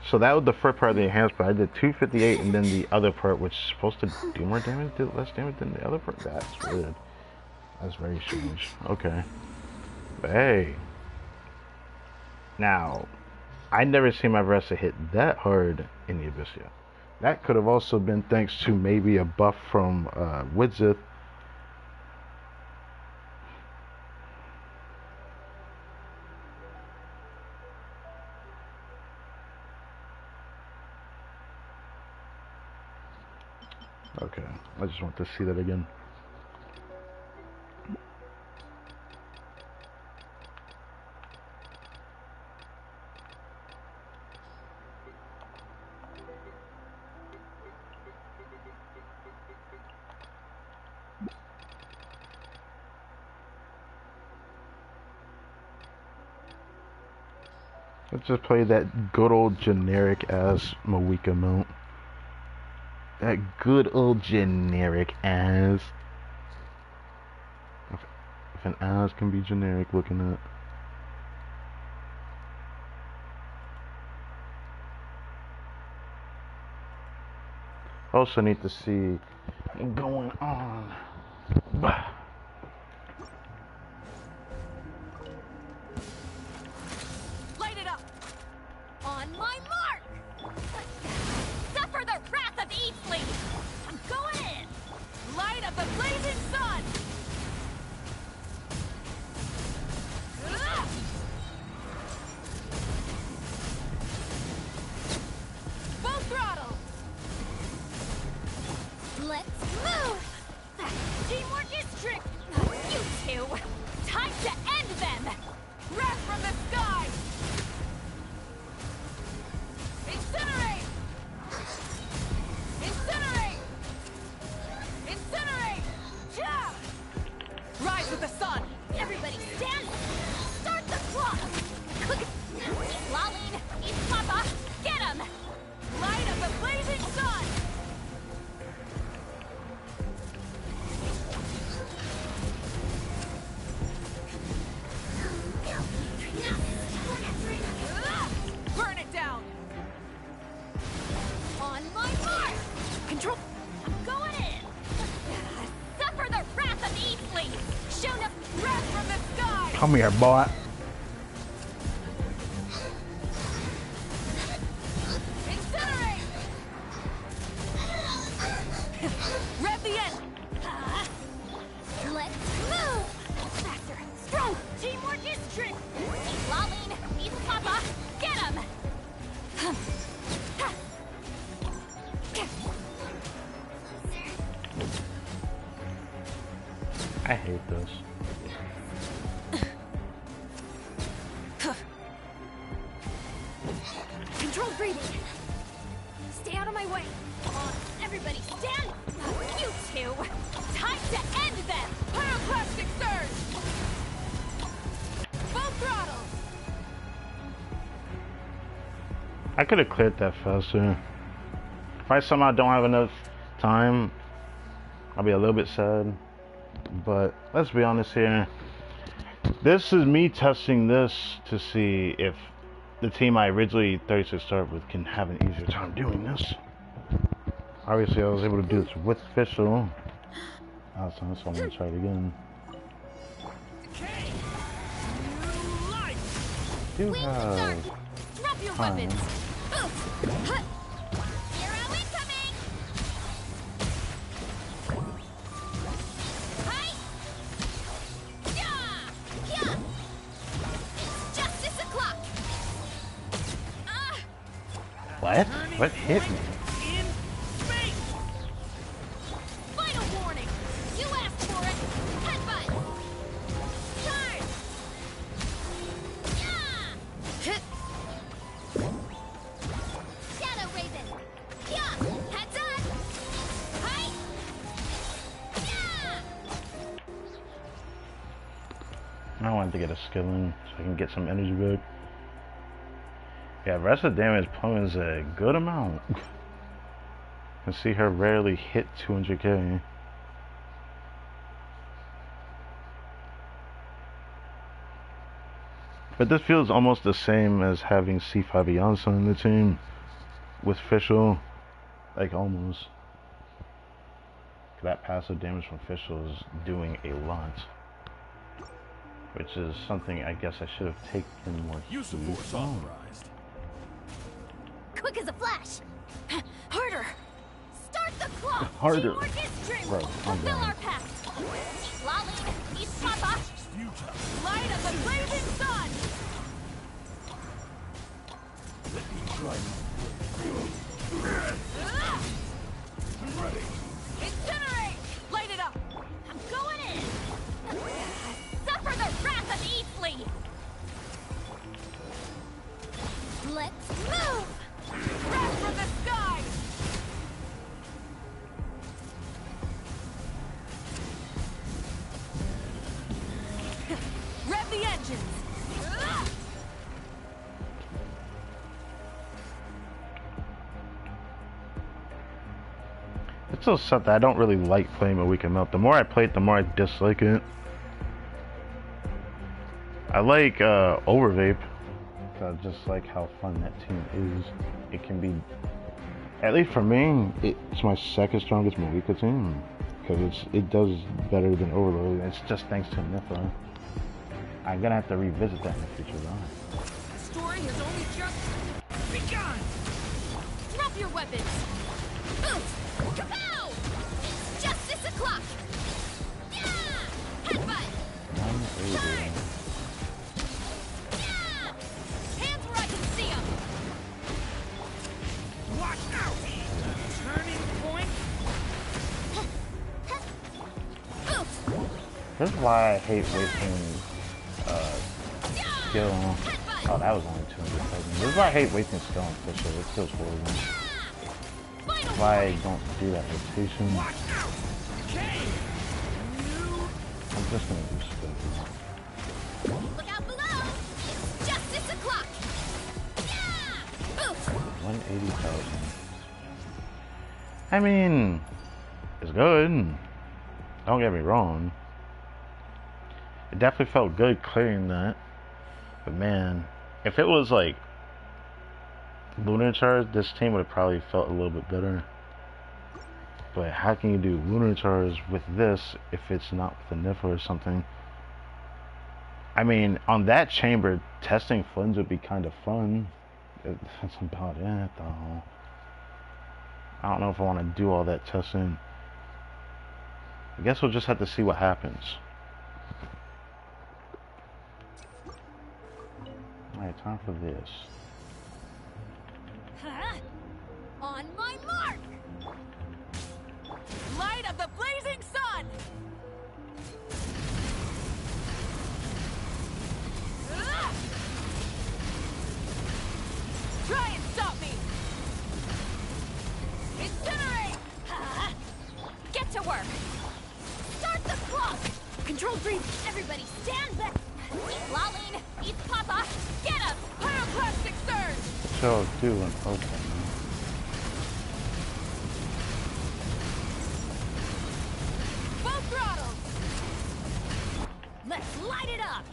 So that was the first part of the enhanced part. I did 258, and then the other part, which is supposed to do more damage, did less damage than the other part. That's weird. That's very strange. Okay. But hey. Now, I never seen my Vressa hit that hard in the Abyssea. That could have also been thanks to maybe a buff from Widzith. Okay, I just want to see that again. Let's just play that good old generic ass Moika mount. That good old generic ass. If an ass can be generic looking at. Also need to see what's going on. Bah. Light it up! On my mark! Suffer the wrath of Eastleaf! I'm going in! Light of the blazing sun! Ugh! Full throttle! Let's move! Teamwork is trick! You two! Time to end them! Wrath from the sky! Incinerate! Incinerate! Incinerate! Yeah! Rise with the sun! Everybody stand! Start the clock! East Laline! East Papa! Get him! Light of the blazing sun! Come here, boy. Incinerate! Rev the end! Let's move! Faster! Strong! Teamwork is strength! He's lolling! He's Papa! Get him! I hate this. Controlled breathing! Stay out of my way! Come on, everybody stand! You two! Time to end them! Pyroclastic surge! Full throttle! I could have cleared that faster. If I somehow don't have enough time, I'll be a little bit sad. But let's be honest here. This is me testing this to see if the team I originally thought to start with can have an easier time doing this. Obviously, I was able to do this with Official last time, so I'm gonna try it again. Do have Drop your time. weapons! Hero incoming! Hi! Yeah! Yeah! It's justice o'clock! What? What hit me? In space! Final warning! You asked for it! Headbutt! Charge! Yeah! Shadow Raven! Yeah! Heads up! Hi! Yeah! I wanted to get a skill in so I can get some energy back. Yeah, rest of damage plummets a good amount. I see her rarely hit 200k. But this feels almost the same as having C5 Beyonce in the team with Fischl. Like almost. That passive damage from Fischl is doing a lot. Which is something I guess I should have taken more heed Use of force from. authorized. Quick as a flash! Harder! Start the clock! Harder. Teamwork is strength! Bro, calm Fulfill down. our pact! He's lolling! He's Papa! Futile. Light of the blazing sun! Let me try. I'm ready. Incinerate! Light it up! I'm going in! Suffer the wrath of Eastly! Let's move! Wrath from the sky! Rev the engines! It's still something I don't really like playing a Weakened Melt. The more I play it, the more I dislike it. I like Overvape. I just like how fun that team is. It can be, at least for me, it's my second strongest Moika team. Because it does better than Overload. It's just thanks to Nifla. I'm gonna have to revisit that in the future though. The story has only just begun! Drop your weapons! Boom! Kapow! It's justice o'clock! Yeah! Headbutt! 180. Yeah! Hands where I can see them! Watch out! Turning point. This is why I hate wasting skill. Oh, that was only 200,000. This is why I hate wasting skill on Fisher. It feels horrible. That's why I don't do that rotation. Watch out! Okay. I'm just gonna do skill. Look out below! It's justice o'clock! Yeah! Boost! 180,000. I mean, it's good. Don't get me wrong. It definitely felt good clearing that. But man, if it was like Lunar Charge, this team would have probably felt a little bit better. But how can you do Lunar Charge with this if it's not with the Nifla or something? I mean, on that chamber, testing Flynn's would be kind of fun. That's about it, though. I don't know if I want to do all that testing. I guess we'll just have to see what happens. Alright, time for this. Huh? On my mark! Light of the blazing sun! Ah! Try and stop me! Incinerate! Ah! Get to work! Start the clock! Controlled breathe! Everybody stand back! Eat Laline! Eat Papa! Get him! Pyroclastic surge! So, doing okay. Both throttles! Let's light it up!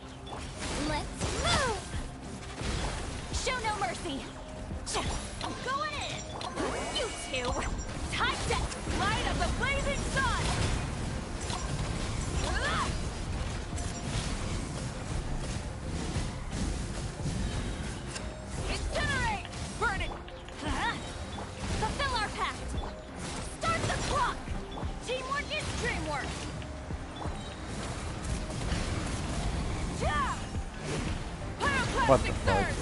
Let's move! Show no mercy! I'm going in! You two! Time to light of the blazing sun! Ah! Incinerate! Burn it! Fulfill our pact! Start the clock! Teamwork is dreamwork! Yeah! What the Pyroclastic fuck? surge!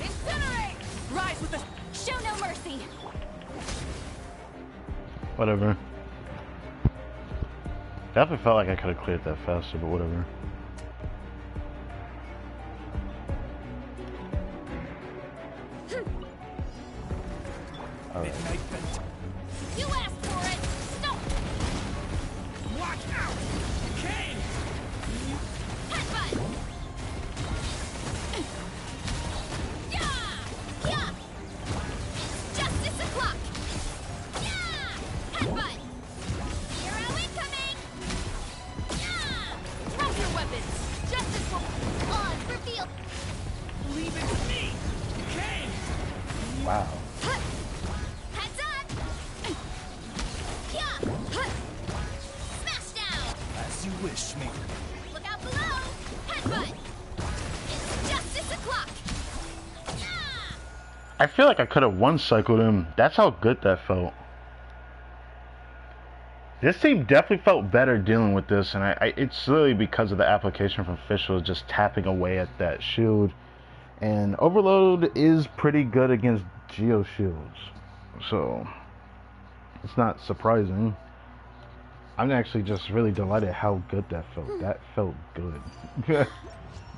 Incinerate! Rise with the... Show no mercy! Whatever. Definitely felt like I could have cleared that faster, but whatever. Alright. Midnight bent. You asked for it! Stop! Watch out! Okay! Headbutt! Yeah! Yeah! Justice o'clock! Yeah! Headbutt! Hero incoming! Yeah! Drop your weapons! Justice will... On reveal! Leave it to me! Okay! Wow. Heads up! Yeah! Smash down! As you wish, me. Look out below! Headbutt! It's justice o'clock! Yeah! I feel like I could have one-cycled him. That's how good that felt. This team definitely felt better dealing with this, and it's really because of the application from Fischl just tapping away at that shield. And Overload is pretty good against Geo shields, so it's not surprising. I'm actually just really delighted how good that felt. That felt good.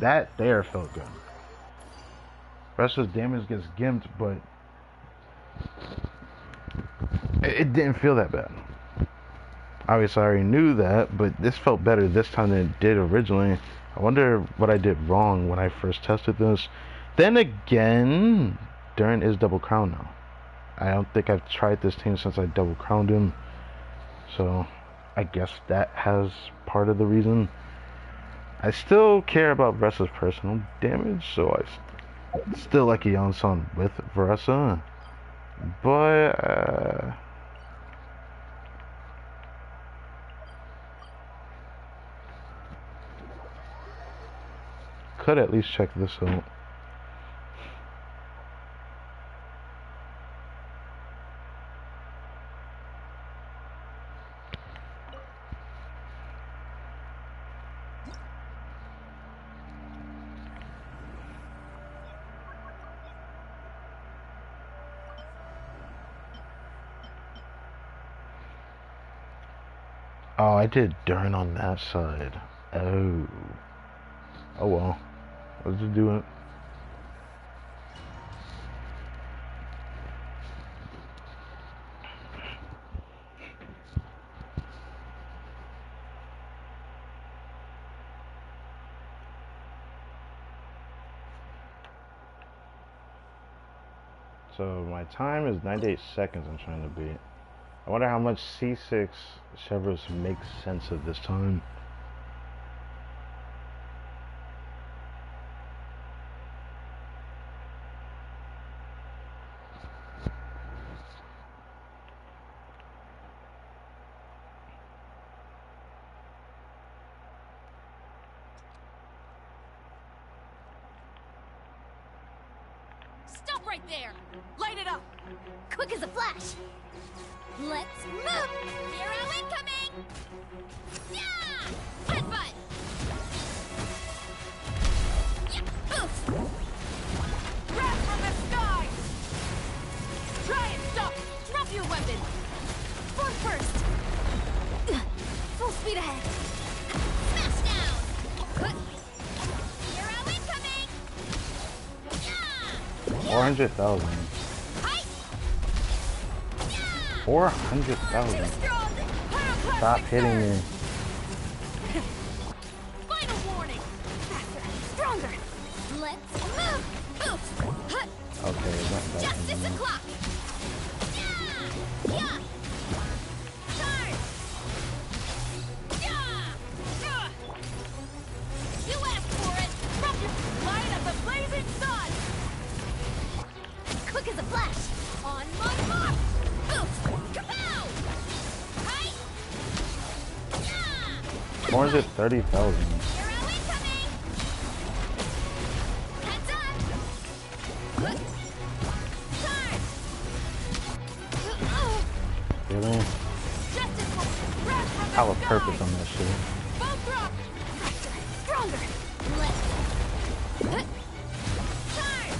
That there felt good. Rest of his damage gets gimped, but it didn't feel that bad. Obviously, I already knew that, but this felt better this time than it did originally. I wonder what I did wrong when I first tested this. Then again, Duran is double crown now. I don't think I've tried this team since I double crowned him, so I guess that has part of the reason. I still care about Vressa's personal damage, so I still like a Yonson with Vressa, but could at least check this out. Oh, I did Duran on that side. Oh. Oh well. Let's just do it. So my time is 98 seconds I'm trying to beat. I wonder how much C6 Chevros makes sense of this time. Stop right there! Light it up! Quick as a flash! Let's move! Hero incoming! Yeah! Headbutt! Yeah! Oof! Grab from the sky! Try and stop! Drop your weapon! Force first! Full speed ahead! Smash down! Hero incoming! Yeah! 400,000. Hi! Yeah! 400,000. Strong! Pyroclastic Stop hitting surge! me. Final warning! Faster! Stronger! Let's move! Oof! Hut! Okay, it went back. Justice o'clock! Yeah! Yeah! Charge! Yeah! You asked for it! Drop your light as a blazing sun! Quick as a flash! On my mark! Oof! Kapow! Hi! Yeah! 430,000. Hero incoming! Heads up! Good. Charge! Really? Justice will grab from the I have a sky! purpose on that shit. Both drop! Faster! Stronger! Let's... Charge!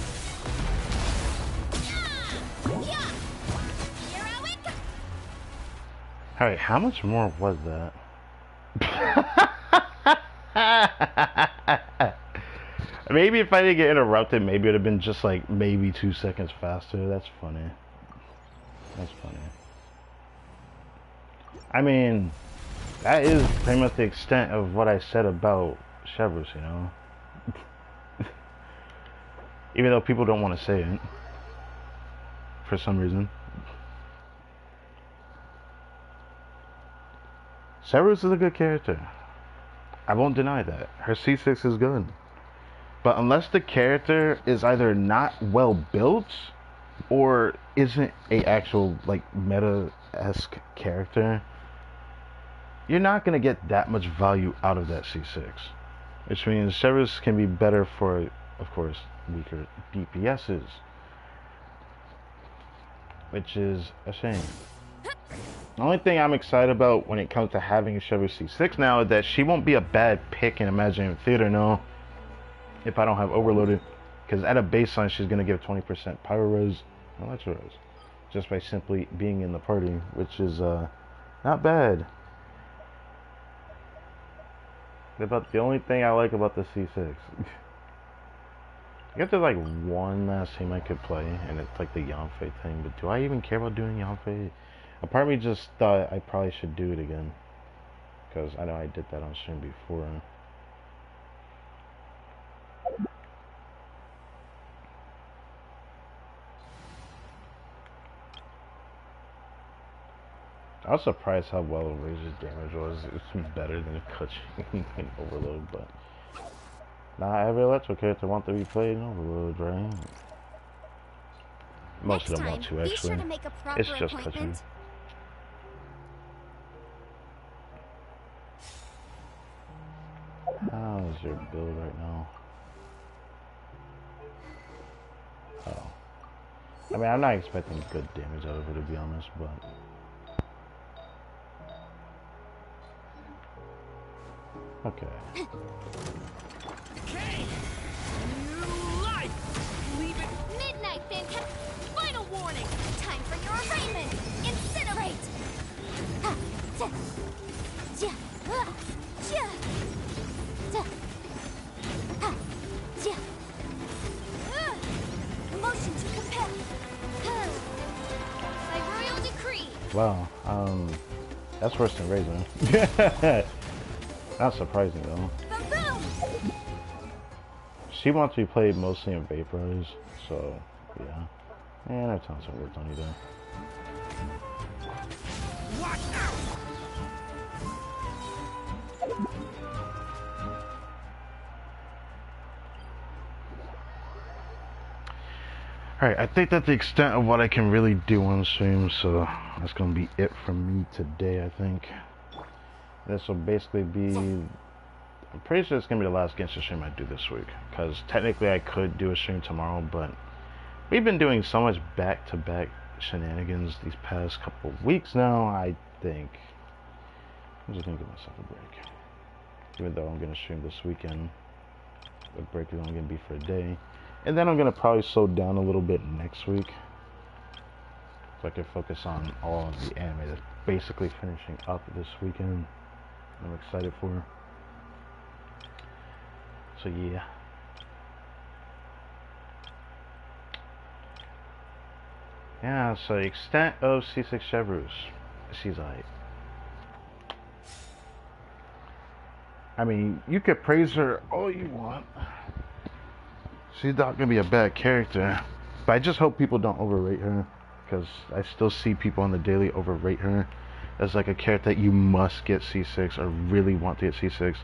Yeah! Yeah! Hero incoming! Alright, how much more was that? Maybe if I didn't get interrupted, maybe it would have been just like maybe 2 seconds faster. That's funny. That's funny. I mean, that is pretty much the extent of what I said about Chevrolet, you know? Even though people don't want to say it. For some reason. Cerberus is a good character. I won't deny that. Her C6 is good. But unless the character is either not well built or isn't a actual like meta-esque character, you're not gonna get that much value out of that C6. Which means Cerberus can be better for, of course, weaker DPSs. Which is a shame. The only thing I'm excited about when it comes to having a Cerberus C6 now is that she won't be a bad pick in Imaginary Theater now if I don't have Overloaded. Because at a baseline she's going to give 20% Pyro Res and Electro Res. Just by simply being in the party, which is not bad. About the only thing I like about the C6. I guess there's like one last team I could play, and it's like the Yonfei thing, but do I even care about doing Yonfei? A part of me just thought I probably should do it again, because I know I did that on stream before. I was surprised how well Razor's damage was. It's better than Kuching in Overload, but not every Electro character wants to be played in Overload, right? Most of them want to, Be actually. sure to make a proper It's just appointment. Kuching. How is your build right now? Oh. I mean, I'm not expecting good damage out of her, to be honest, but... Okay. Okay! New life! Leave it! Midnight Fantastic! Final warning! Time for your arraignment! Incinerate! Ha! Ja! Ja! Ah! Ja! Ja! Ha! Ja! Ah! Motion to compel! Ah! By royal decree! Wow, that's worse than Razor. Not surprising, though. Boom! She wants to be played mostly in Vaporize, so, yeah. And I've done some work on you there. Watch out! Alright, I think that's the extent of what I can really do on stream, so that's gonna be it from me today, I think. This will basically be... I'm pretty sure it's gonna be the last Genshin stream I do this week, because technically I could do a stream tomorrow, but We've been doing so much back-to-back shenanigans these past couple of weeks now. I'm just gonna give myself a break. Even though I'm gonna stream this weekend, the break is only gonna be for a day, and then I'm gonna probably slow down a little bit next week, so I can focus on all of the anime that's basically finishing up this weekend. I'm excited for. So yeah. Yeah, so the extent of C6 Chevreuse. She's like, I mean, you could praise her all you want. She's not gonna be a bad character, but I just hope people don't overrate her, because I still see people on the daily overrate her as like a character that you must get C6 or really want to get C6.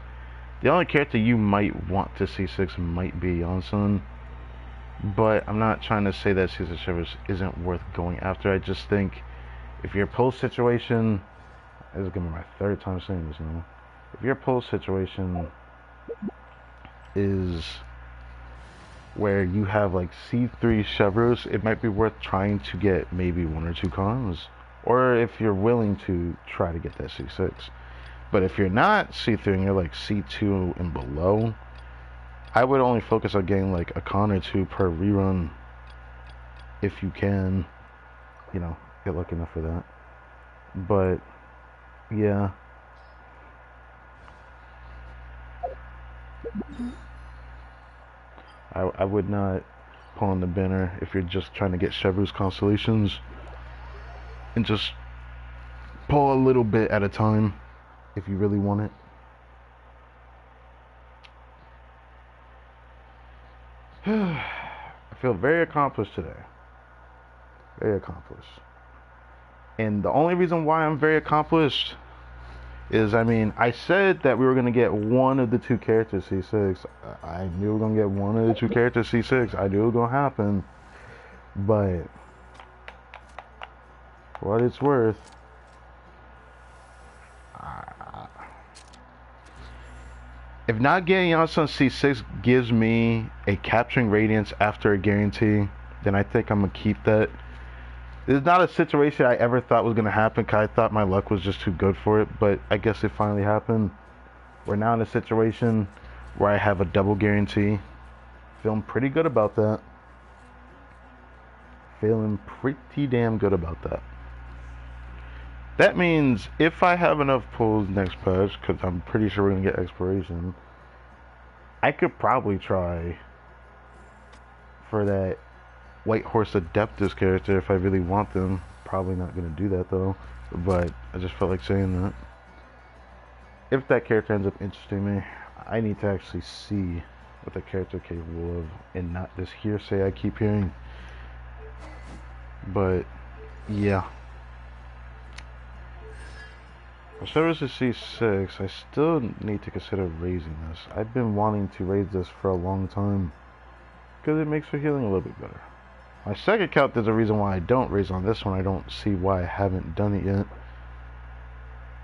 The only character you might want to C6 might be Yonsun, but I'm not trying to say that C6 Chevreuse isn't worth going after. I just think if your pull situation, this is gonna be my third time saying this now. If your pull situation is where you have like C3 Chevreuse, it might be worth trying to get maybe 1 or 2 cons, or if you're willing to try to get that C6. But if you're not C3 and you're like C2 and below, I would only focus on getting like a con or 2 per rerun if you can, you know, get lucky enough for that. But yeah. I would not pull on the banner if you're just trying to get Chevreuse constellations, and just pull a little bit at a time if you really want it. I feel very accomplished today. Very accomplished. And the only reason why I'm very accomplished is, I mean, I said that we were going to get 1 of the 2 characters C6. I knew we were going to get 1 of the 2 characters C6. I knew it was going to happen. But for what it's worth, if not getting Yonsun C6 gives me a capturing radiance after a guarantee, then I think I'm going to keep that. This is not a situation I ever thought was going to happen, because I thought my luck was just too good for it, but I guess it finally happened. We're now in a situation where I have a double guarantee. Feeling pretty good about that. Feeling pretty damn good about that. That means if I have enough pulls next patch, because I'm pretty sure we're going to get exploration, I could probably try for that White Horse Adeptus character if I really want them. Probably not going to do that though, but I just felt like saying that. If that character ends up interesting me, I need to actually see what the character is capable of, and not this hearsay I keep hearing. But yeah. Chevreuse is C6, I still need to consider raising this. I've been wanting to raise this for a long time, because it makes her healing a little bit better. My second account, there's a reason why I don't raise on this one. I don't see why I haven't done it yet.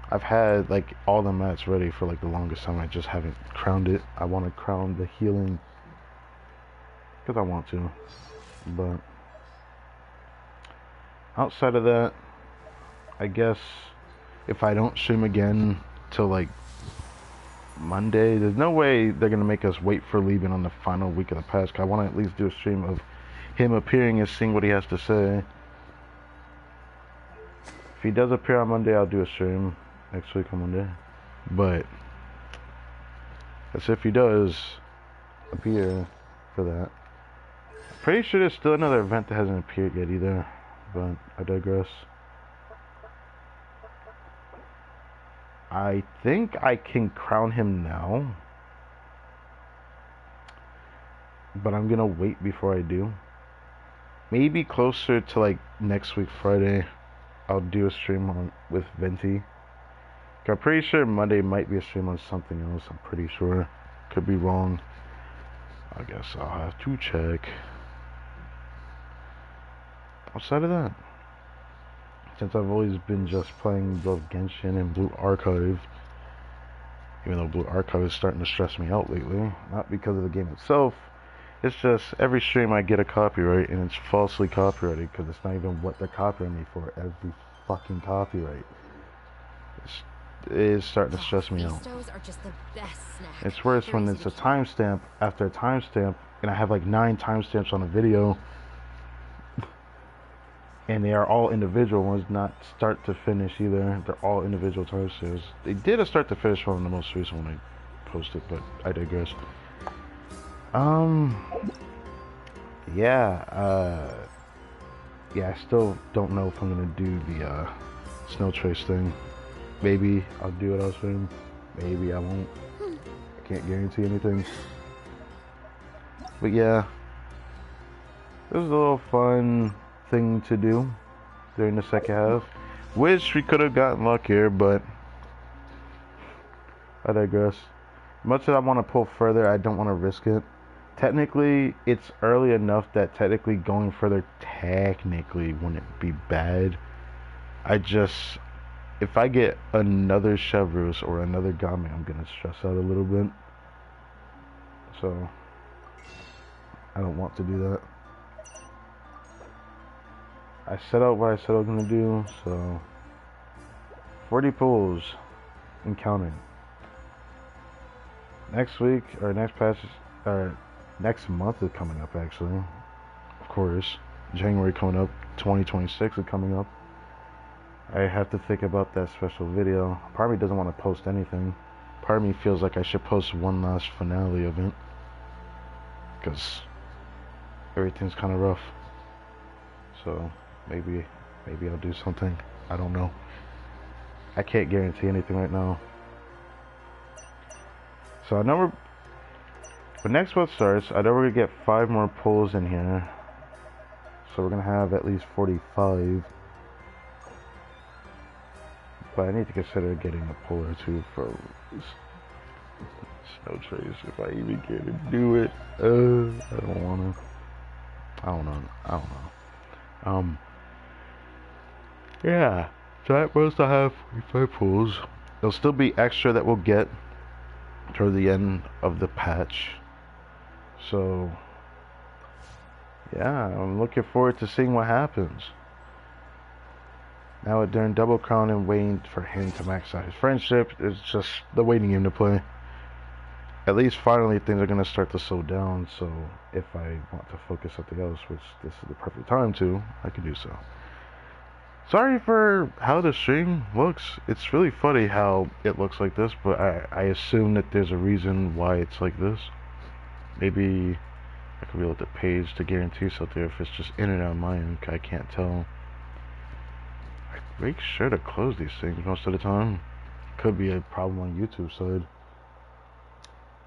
I've had like all the mats ready for like the longest time. I just haven't crowned it. I want to crown the healing because I want to. But outside of that, I guess if I don't stream again till like Monday, there's no way they're gonna make us wait for Lieben on the final week of the patch. I want to at least do a stream of him appearing and seeing what he has to say. If he does appear on Monday, I'll do a stream next week on Monday. But that's if he does appear for that. I'm pretty sure there's still another event that hasn't appeared yet either, but I digress. I think I can crown him now, but I'm gonna wait before I do. Maybe closer to like next week Friday, I'll do a stream with Venti. I'm pretty sure Monday might be a stream on something else. I'm pretty sure. Could be wrong. I guess I'll have to check. Outside of that, since I've always been just playing both Genshin and Blue Archive, even though Blue Archive is starting to stress me out lately, not because of the game itself, It's just every stream I get a copyright, and it's falsely copyrighted because it's not even what they're copying me for. Every fucking copyright. It is starting to stress me out. These are just the best snack. It's worse when it's a timestamp after a timestamp, and I have like 9 timestamps on a video, and they are all individual ones, not start to finish either. They're all individual timestamps. They did a start to finish one in the most recent one I posted, but I digress. Yeah, I still don't know if I'm gonna do the snow trace thing. Maybe I'll do it on stream. Maybe I won't. I can't guarantee anything. But yeah, it was a little fun thing to do during the second half. Wish we could have gotten luckier, but I digress. Much as I want to pull further, I don't want to risk it. Technically, it's early enough that technically going further technically wouldn't be bad. If I get another Chevreuse or another Gami, I'm gonna stress out a little bit. So, I don't want to do that. I set out what I said I was gonna do, so 40 pulls and counting. Next week, or next month is coming up actually. Of course. January coming up, 2026 is coming up. I have to think about that special video. Part of me doesn't want to post anything. Part of me feels like I should post one last finale event, because everything's kind of rough. So maybe I'll do something. I don't know. I can't guarantee anything right now. So I know when next month starts, I know we're gonna get 5 more pulls in here. So we're gonna have at least 45. But I need to consider getting a pull or 2 for snow trace if I even get to do it. I don't wanna. I don't know. Yeah. So that was to have 45 pulls. There'll still be extra that we'll get toward the end of the patch. So yeah, I'm looking forward to seeing what happens. Now during Double Crown and waiting for him to max out his friendship, it's just the waiting game to play. At least finally things are going to start to slow down, so if I want to focus something else, which this is the perfect time to, I can do so. Sorry for how the stream looks. It's really funny how it looks like this, but I assume that there's a reason why it's like this. Maybe I could reload the page to guarantee something if it's just internet on my end. I can't tell. I make sure to close these things most of the time. Could be a problem on YouTube side.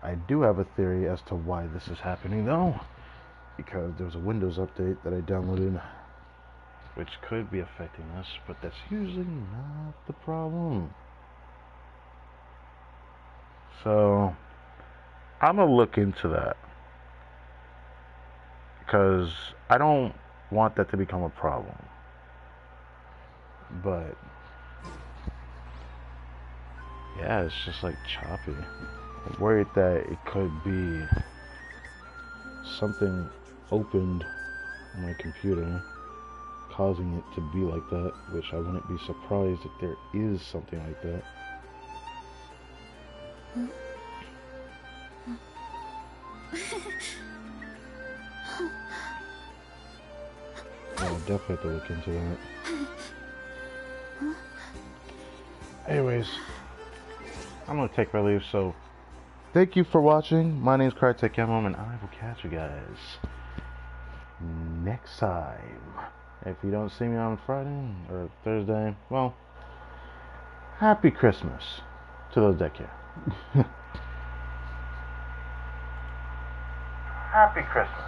I do have a theory as to why this is happening though, because there was a Windows update that I downloaded which could be affecting us, but that's usually not the problem. So I'm gonna look into that, because I don't want that to become a problem. But yeah, it's just like choppy. I'm worried that it could be something opened on my computer causing it to be like that, which I wouldn't be surprised if there is something like that. I'll definitely have to look into that. Anyways, I'm gonna take my leave, so thank you for watching. My name's Crytek Emblem, and I will catch you guys next time. If you don't see me on Friday or Thursday, well, happy Christmas to those that care. Happy Christmas.